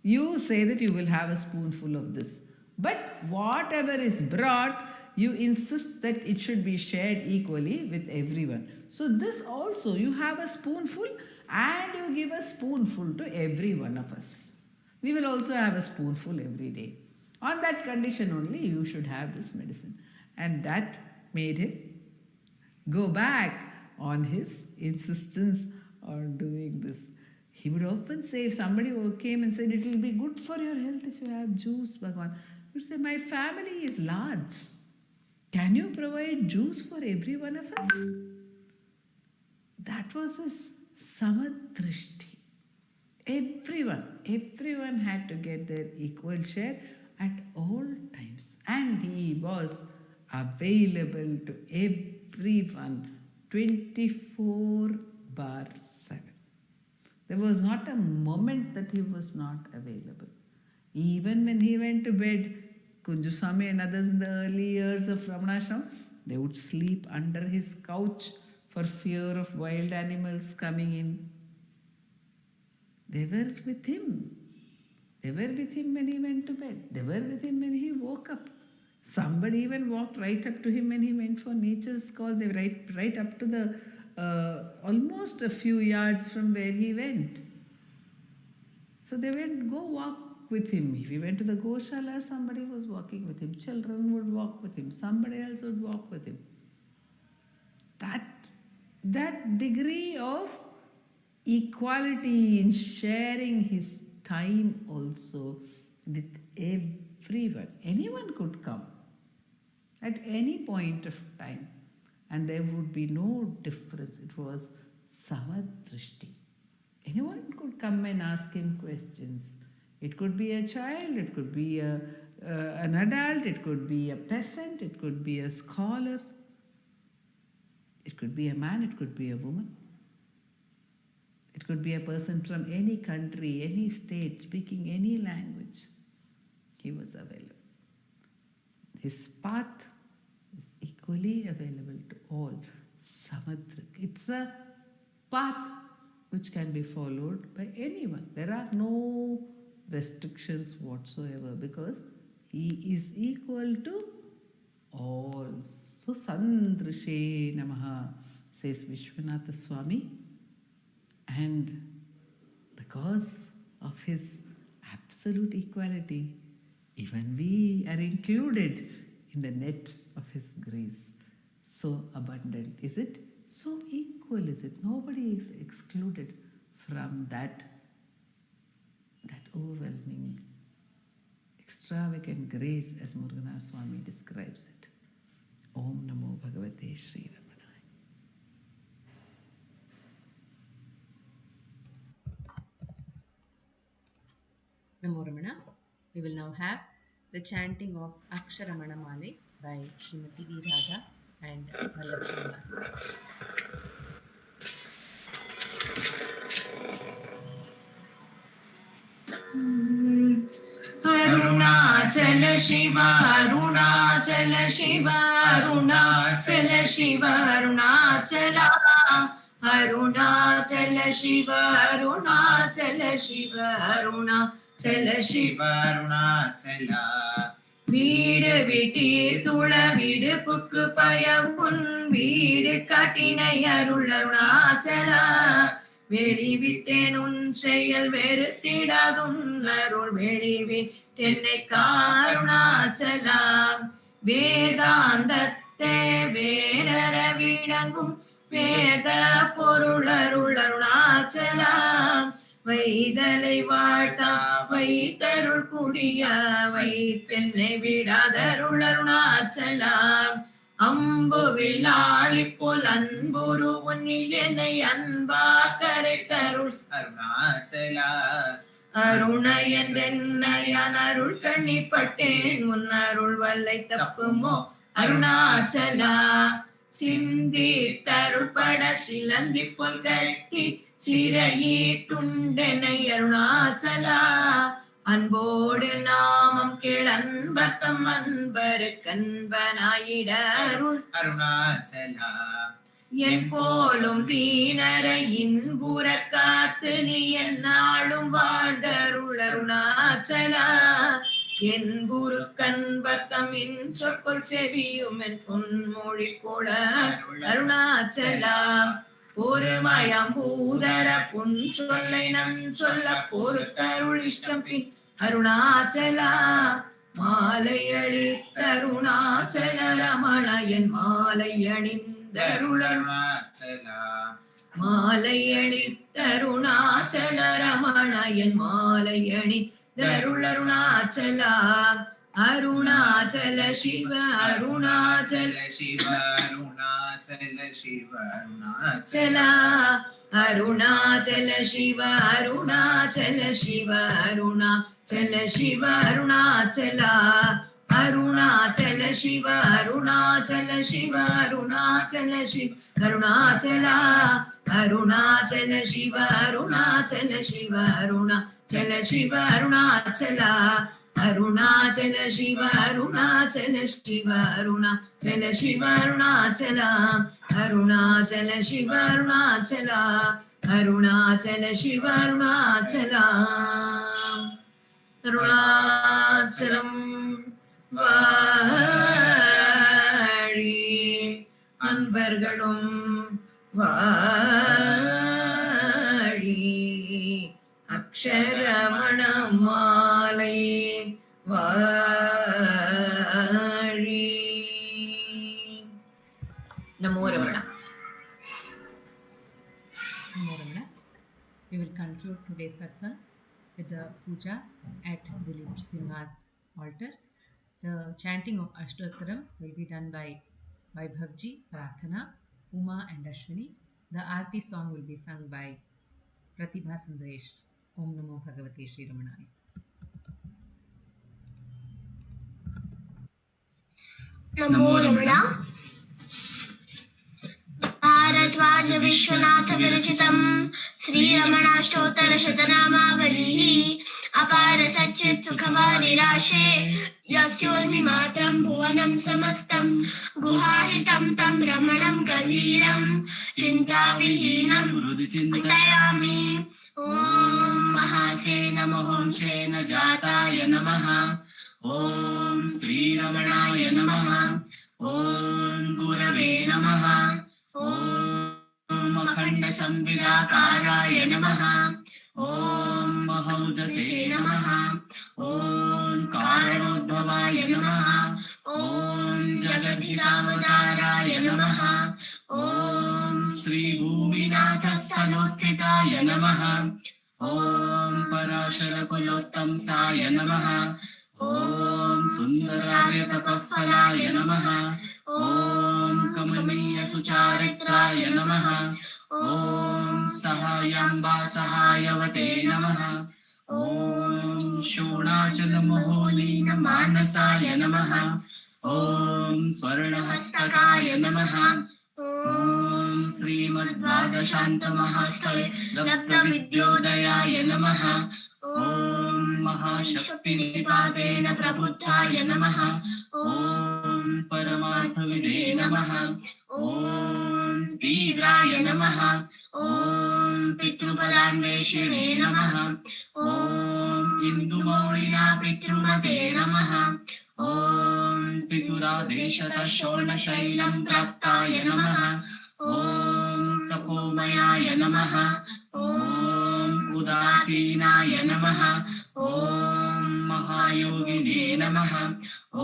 you say that you will have a spoonful of this. But whatever is brought, you insist that it should be shared equally with everyone. So this also, you have a spoonful and you give a spoonful to every one of us. We will also have a spoonful every day. On that condition only, you should have this medicine. And that made him go back on his insistence on doing this. He would often say, if somebody came and said, it will be good for your health if you have juice, Bhagavan, he would say, my family is large. Can you provide juice for every one of us? That was his samadrishti. Everyone had to get their equal share at all times. And he was available to everyone 24/7. There was not a moment that he was not available. Even when he went to bed, Kunjuswami and others in the early years of Ramanashram, they would sleep under his couch for fear of wild animals coming in. They were with him. They were with him when he went to bed. They were with him when he woke up. Somebody even walked right up to him when he went for nature's call. They were right up to the almost a few yards from where he went. So they went go walk with him. If he went to the Goshala, somebody was walking with him. Children would walk with him. Somebody else would walk with him. That degree of equality in sharing his time also with everyone. Anyone could come at any point of time and there would be no difference. It was samadrishti. Anyone could come and ask him questions. It could be a child, it could be an adult, it could be a peasant, it could be a scholar, it could be a man, it could be a woman. It could be a person from any country, any state, speaking any language. He was available. His path is equally available to all. Samadrik. It's a path which can be followed by anyone. There are no restrictions whatsoever because he is equal to all. So Sandrishe Namaha, says Vishwanatha Swami. And because of his absolute equality, even we are included in the net of his grace. So abundant is it, so equal is it. Nobody is excluded from that overwhelming, extravagant grace as Muruganar Swami describes it. Om Namo Bhagavate Sri Ramanaya. Namo Ramana. We will now have the chanting of Aksharamanamalai by Srimati V. Radha and Vallabh. Arunachala Shiva, Arunachala Shiva, Arunachala Shiva, Arunachala. Arunachala Shiva, Arunachala Shiva, Arunachala Shiva, Arunachala. வீடு விட்டீர் துள விடுப்புக்கு பயவுன் வீடு காட்டினை அருள் அருணாச்சலா. வெளிவிட்டேன் உன் செயல் வெறுத்திடாதுன் அருள் வெளிவிட்டென்னை காருணாச்சலா. வேதாந்தத்தை வேலர விளங்கும் வேத பொருள் அருள் அருணாச்சலா. வைதலை வாழ்த்தா வைத்தருள் குடிய வைத்தென்னை விடாதருள் அருணாச்சலா அம்பு வில்லாளி போல் அன்புரு உன்னில் என்னை அன்பா கரைத்தருள் அருணாச்சலா அருண என்றென்னையான் அருள் கண்ணிப்பட்டேன் உன் அருள் வல்லை தப்புமோ அருணாச்சலா சிந்தி தருள்பட சிலந்தி போல் கட்டி சிறையீட்டுண்டனை அருணாச்சலா அன்போடு நாமம் கேளன்பர்த்தம் அன்பரு கண்பனாயிட அருள் அருணாச்சலா என் போலும் தீனரை இன்புற காத்து நீ என்னாலும் வாழ்ந்தருள் அருணாச்சலா என் குரு கண்பர்த்தம் என் சொற்கொள் செவியும் என் பொன்மொழி கோள அருணாச்சலா பொறுமயம் பூதர புன் சொல்லை நன் சொல்ல பொறுத்தருள் இஷ்டம் பின் அருணாச்சலா மாலை அளித்தருணாச்சல ரமண என் மாலை அணிந்தருள் அருணாச்சலா மாலை அளித்தருணாச்சல ரமண என் மாலை அணிந்தருள் அருணாச்சலா அருணாச்சல சிவ அருணாச்சல சிவ அருணாச்சல சிவ அருணாச்சலா அருணாச்சல சிவ அருணாச்சல சிவ அருணாச்சல சிவ அருணாச்சலா அருணாச்சல சிவ அருணாச்சல சிவ அருணாச்சல சிவ அருணாச்சலா அருணாச்சல சிவ அருணாச்சல சிவ அருணாச்சல சிவ அருணாச்சலா அருணாச்சல சிவ அருணாச்சல சிவ அருணாச்சல சிவ அருணாச்சலா அருணாச்சல சிவ அருணாச்சலா அருணாச்சல சிவ அருணாச்சலா அருணாச்சலம் வாழி அன்பர்களும் வாழி அக்ஷரமணமாலை வாழி. நமோ Ramana. Namo Ramana. We will conclude today's satsang with the puja at Dileep Simha's altar. The chanting of Ashtottara will be done by Vaibhavji, Prarthana, Uma and Ashwini. The Aarti song will be sung by Pratibha Sundaresh. Om Namo Bhagavate Shri Ramanaya. नमो रमणा. भारद्वाज विश्वनाथ विरचितम् श्री रमणाष्टोत्तर शतनामावलिः अपार सच्चित् सुखवारिराशे यस्योर्मिमात्रम् भुवनं समस्तम् गुहाहितं तं रमणं कवीरं चिन्ताविहीनं चिन्तयामि. ॐ महासेन महोंसेन जाताय नमः. ॐ श्रीरमणाय नमः. ॐ गुरवे नमः. ॐ अखण्ड संविदाकाराय नमः. ॐ महौजसे नमः. ॐ कारणोद्भवाय नमः. ॐ जगदीशावताराय नमः. ॐ श्रीभूमिनाथस्थलोस्थिताय नमः. ॐ पराशरकुलोत्तंसाय नमः. ॐ सुन्दरार्यतपःफलाय नमः. ॐ कमनीय सुचारित्राय नमः. ॐ सहायाम्बा सहायवते नमः. ॐ शोणाचलमहोलीन मानसाय नमः. ॐ स्वर्णहस्तकाय नमः. ॐ श्रीमद्वादशान्तमहास्थले लब्धविद्योदयाय नमः. ॐ महाशक्तिनिपातेन प्रबुद्धाय नमः. ॐ परमार्थविदे नमः. ॐ तीव्राय नमः. ॐ पितृपदान्वेषिणे नमः. ॐ इन्दुमौळिना पितृमते नमः. ॐ पितुरादेशतः शोणशैलं प्राप्ताय नमः. ॐ तपोमयाय नमः. ॐ उदासीनाय नमः. ॐ महायोगिने नमः. ॐ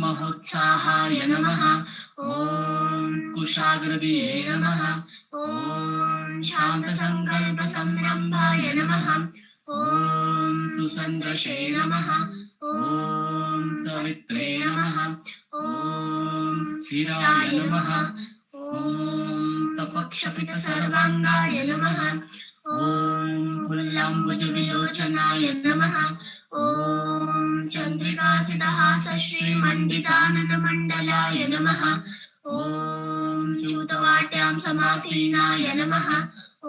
महोत्साहाय नमः. ॐ कुशाग्रदिये नमः. ॐ शान्तसङ्कल्पसंरम्भाय नमः ॐ सुसन्दृशे नमः ॐ सवित्रे नमः ॐ स्थिराय नमः ॐ तपक्षपितसर्वाङ्गाय नमः ॐ फुल्लाम्बुजविलोचनाय नमः ॐ चन्द्रिकासितहासश्रीमण्डिताननमण्डलाय नमः ॐ च्यूतवाट्यां समासीनाय नमः ॐ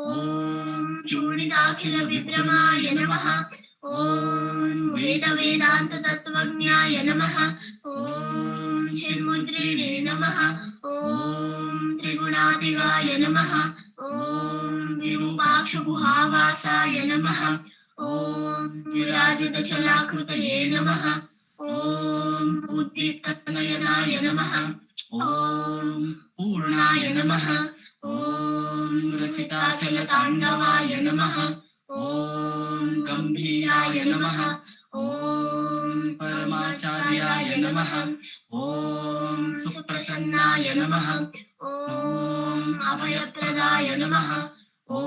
चूडिताखिलविभ्रमाय नमः ॐ वेदवेदान्ततत्त्वज्ञाय नमः ॐ चिन्मुद्रिणे नमः ॐ त्रिगुणातिगाय नमः ॐ विरूपाक्षगुहावासाय नमः ॐ विराजितचलाकृतये नमः ॐ उद्दीप्तनयनाय नमः ॐ पूर्णाय नमः ॐ रचिताचलताण्डवाय नमः ॐ गम्भीराय नमः ॐ परमाचार्याय नमः ॐ सुप्रसन्नाय नमः ॐ अभयप्रदाय नमः ॐ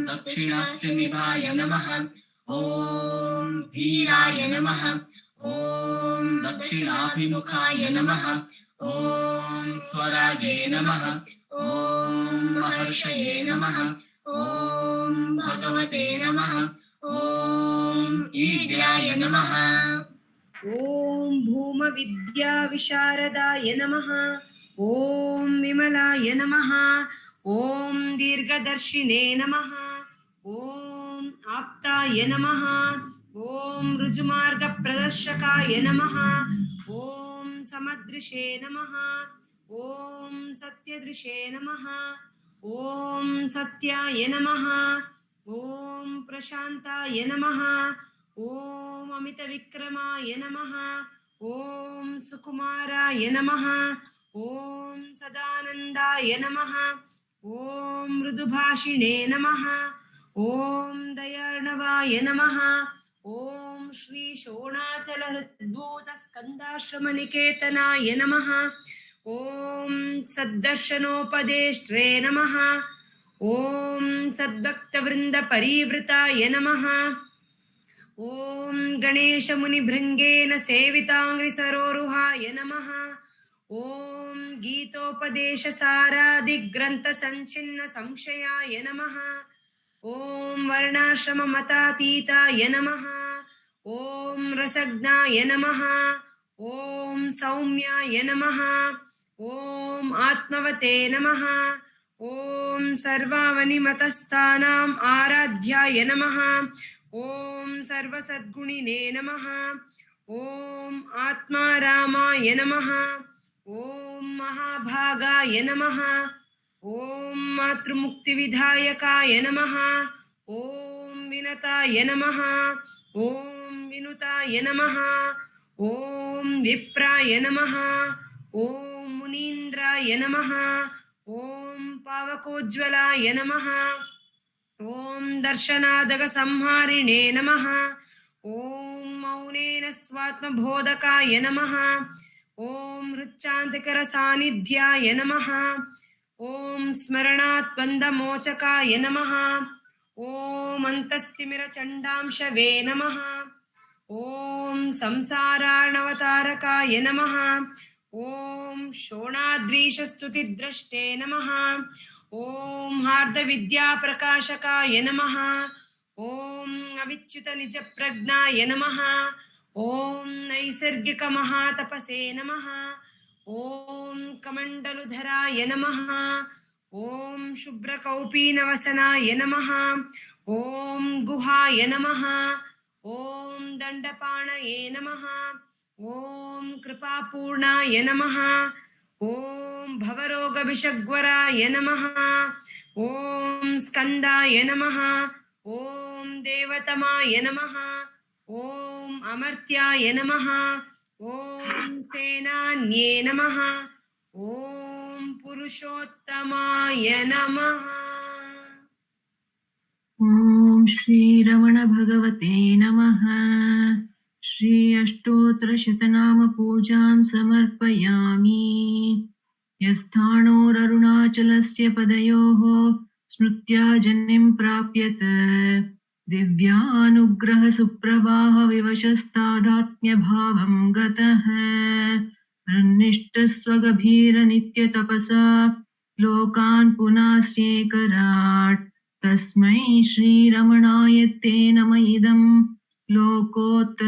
दक्षिणास्य निभाय नमः ॐ धीराय नमः ॐ दक्षिणाभिमुखाय नमः ॐ स्वराजे नमः ॐ महर्षये नमः ॐ भगवते नमः ॐ ईड्याय नमः ॐ भूमविद्याविशारदाय नमः ॐ विमलाय नमः ॐ दीर्घदर्शिने नमः ॐ आप्ताय नमः ॐ ऋजुमार्गप्रदर्शकाय नमः ॐ समदृशे नमः ॐ सत्यदृशे नमः ॐ सत्याय नमः ॐ प्रशान्ताय नमः ॐ अमितविक्रमाय नमः ॐ सुकुमाराय नमः ॐ सदानन्दाय नमः ॐ मृदुभाषिणे नमः ॐ दयार्णवाय नमः ॐ श्री शोणाचलहृद्भूतस्कन्दाश्रमनिकेतनाय नमः ॐ सद्दर्शनोपदेष्ट्रे नमः ॐ सद्भक्तवृन्दपरिवृताय नमः ॐ गणेशमुनिभृङ्गेन सेविताङ्घ्रिसरोरुहाय नमः ॐ गीतोपदेशसारादिग्रन्थसञ्छिन्न संशयाय नमः ॐ वर्णाश्रममतातीताय नमः ॐ रसज्ञाय नमः ॐ सौम्याय नमः ॐ आत्मवते नमः ॐ सर्वावनिमतस्थानाम् आराध्याय नमः ॐ सर्वसद्गुणिने नमः ॐ आत्मारामाय नमः ॐ महाभागाय नमः ॐ मातृमुक्तिविधायकाय नमः ॐ विनताय नमः ॐ विनुताय नमः ॐ विप्राय नमः ॐ मुनीन्द्राय नमः ॐ पावकोज्ज्वलाय नमः ॐ दर्शनादगसंहारिणे नमः ॐ मौनेन स्वात्मबोधकाय नमः ॐ हृच्चान्तिकरसान्निध्याय नमः ॐ स्मरणात् बन्धमोचकाय नमः ॐ अन्तस्तिमिरचण्डांशवे नमः ॐ संसारार्णवतारकाय नमः ॐ शोणाद्रीशस्तुतिद्रष्टे नमः ॐ हार्दविद्याप्रकाशकाय नमः ॐ अविच्युतनिजप्रज्ञाय नमः ॐ नैसर्गिकमहातपसे नमः ॐ कमण्डलुधराय नमः ॐ शुभ्रकौपीनवसनाय नमः ॐ गुहाय नमः ॐ दण्डपाणये नमः ॐ कृपापूर्णाय नमः ॐ भवरोगविषग्वराय नमः ॐ स्कन्दाय नमः ॐ देवतमाय नमः ॐ अमर्त्याय नमः ॐ सेनान्ये नमः ॐ पुरुषोत्तमाय नमः। ॐ श्री रमण भगवते नमः। श्री अष्टोत्तरशतनाम पूजां समर्पयामि। यस्थाणोररुणाचलस्य पदयोः स्मृत्या जनिं प्राप्यत दिव्यानुग्रह सुप्रवाह विवशस्तादात्म्यभावं गतः रन्निष्ठस्वगभीर नित्यतपसा लोकान् पुनास्येकराट् तस्मै श्रीरमणाय ते नम इदं लोकोत्तरज्योतिषे।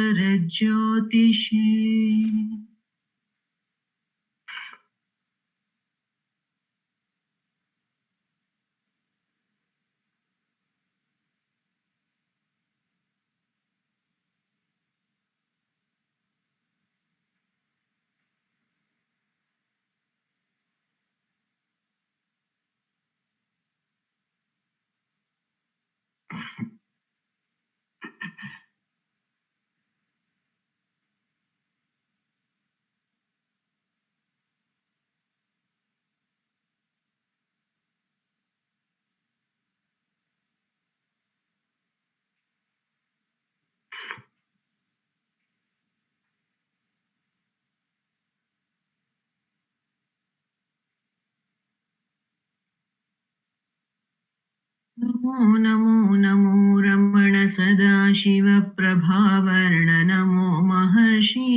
नमो नमो नमो रमण सदाशिव प्रभावर्ण नमो महर्षि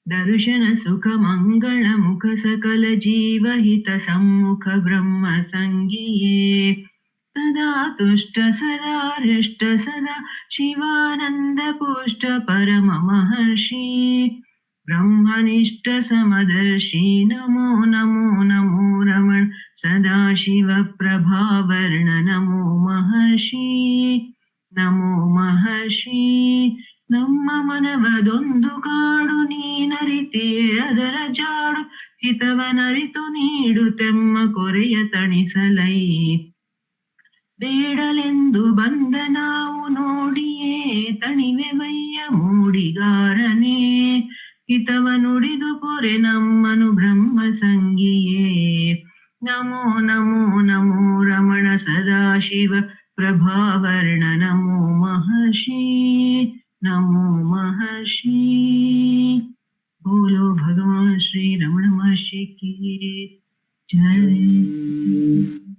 दर्शन सुख मंगल मुख सकल जीवहित सम्मुख ब्रह्म संज्ञिये सदा तुष्ट सदा हृष्ट सदा शिवानंद पुष्ट परम महर्षि ब्रह्मनिष्ठ समदर्शी नमो नमो नमो रमण सदाशिव प्रभावर्ण नमो महर्षि ನಮ್ಮ ಮನವದೊಂದು ಕಾಡು ನೀನರಿತೆ ಅದರ ಜಾಡು ಹಿತವನರಿತು ನೀಡು ತೆಮ್ಮ ಕೊರೆಯ ತಣಿಸಲೈ ಬೇಡಲೆಂದು ಬಂದ ನಾವು ನೋಡಿಯೇ ತಣಿವೆವಯ್ಯ ಮೂಡಿಗಾರನೇ ಹಿತವ ನುಡಿದು ಪೊರೆ ನಮ್ಮನು ಬ್ರಹ್ಮ ಸಂಗಿಯೇ ನಮೋ ನಮೋ ನಮೋ ರಮಣ ಸದಾಶಿವ प्रभावर्ण नमो महर्षि बोलो भगवान श्री रमण महर्षि की जय।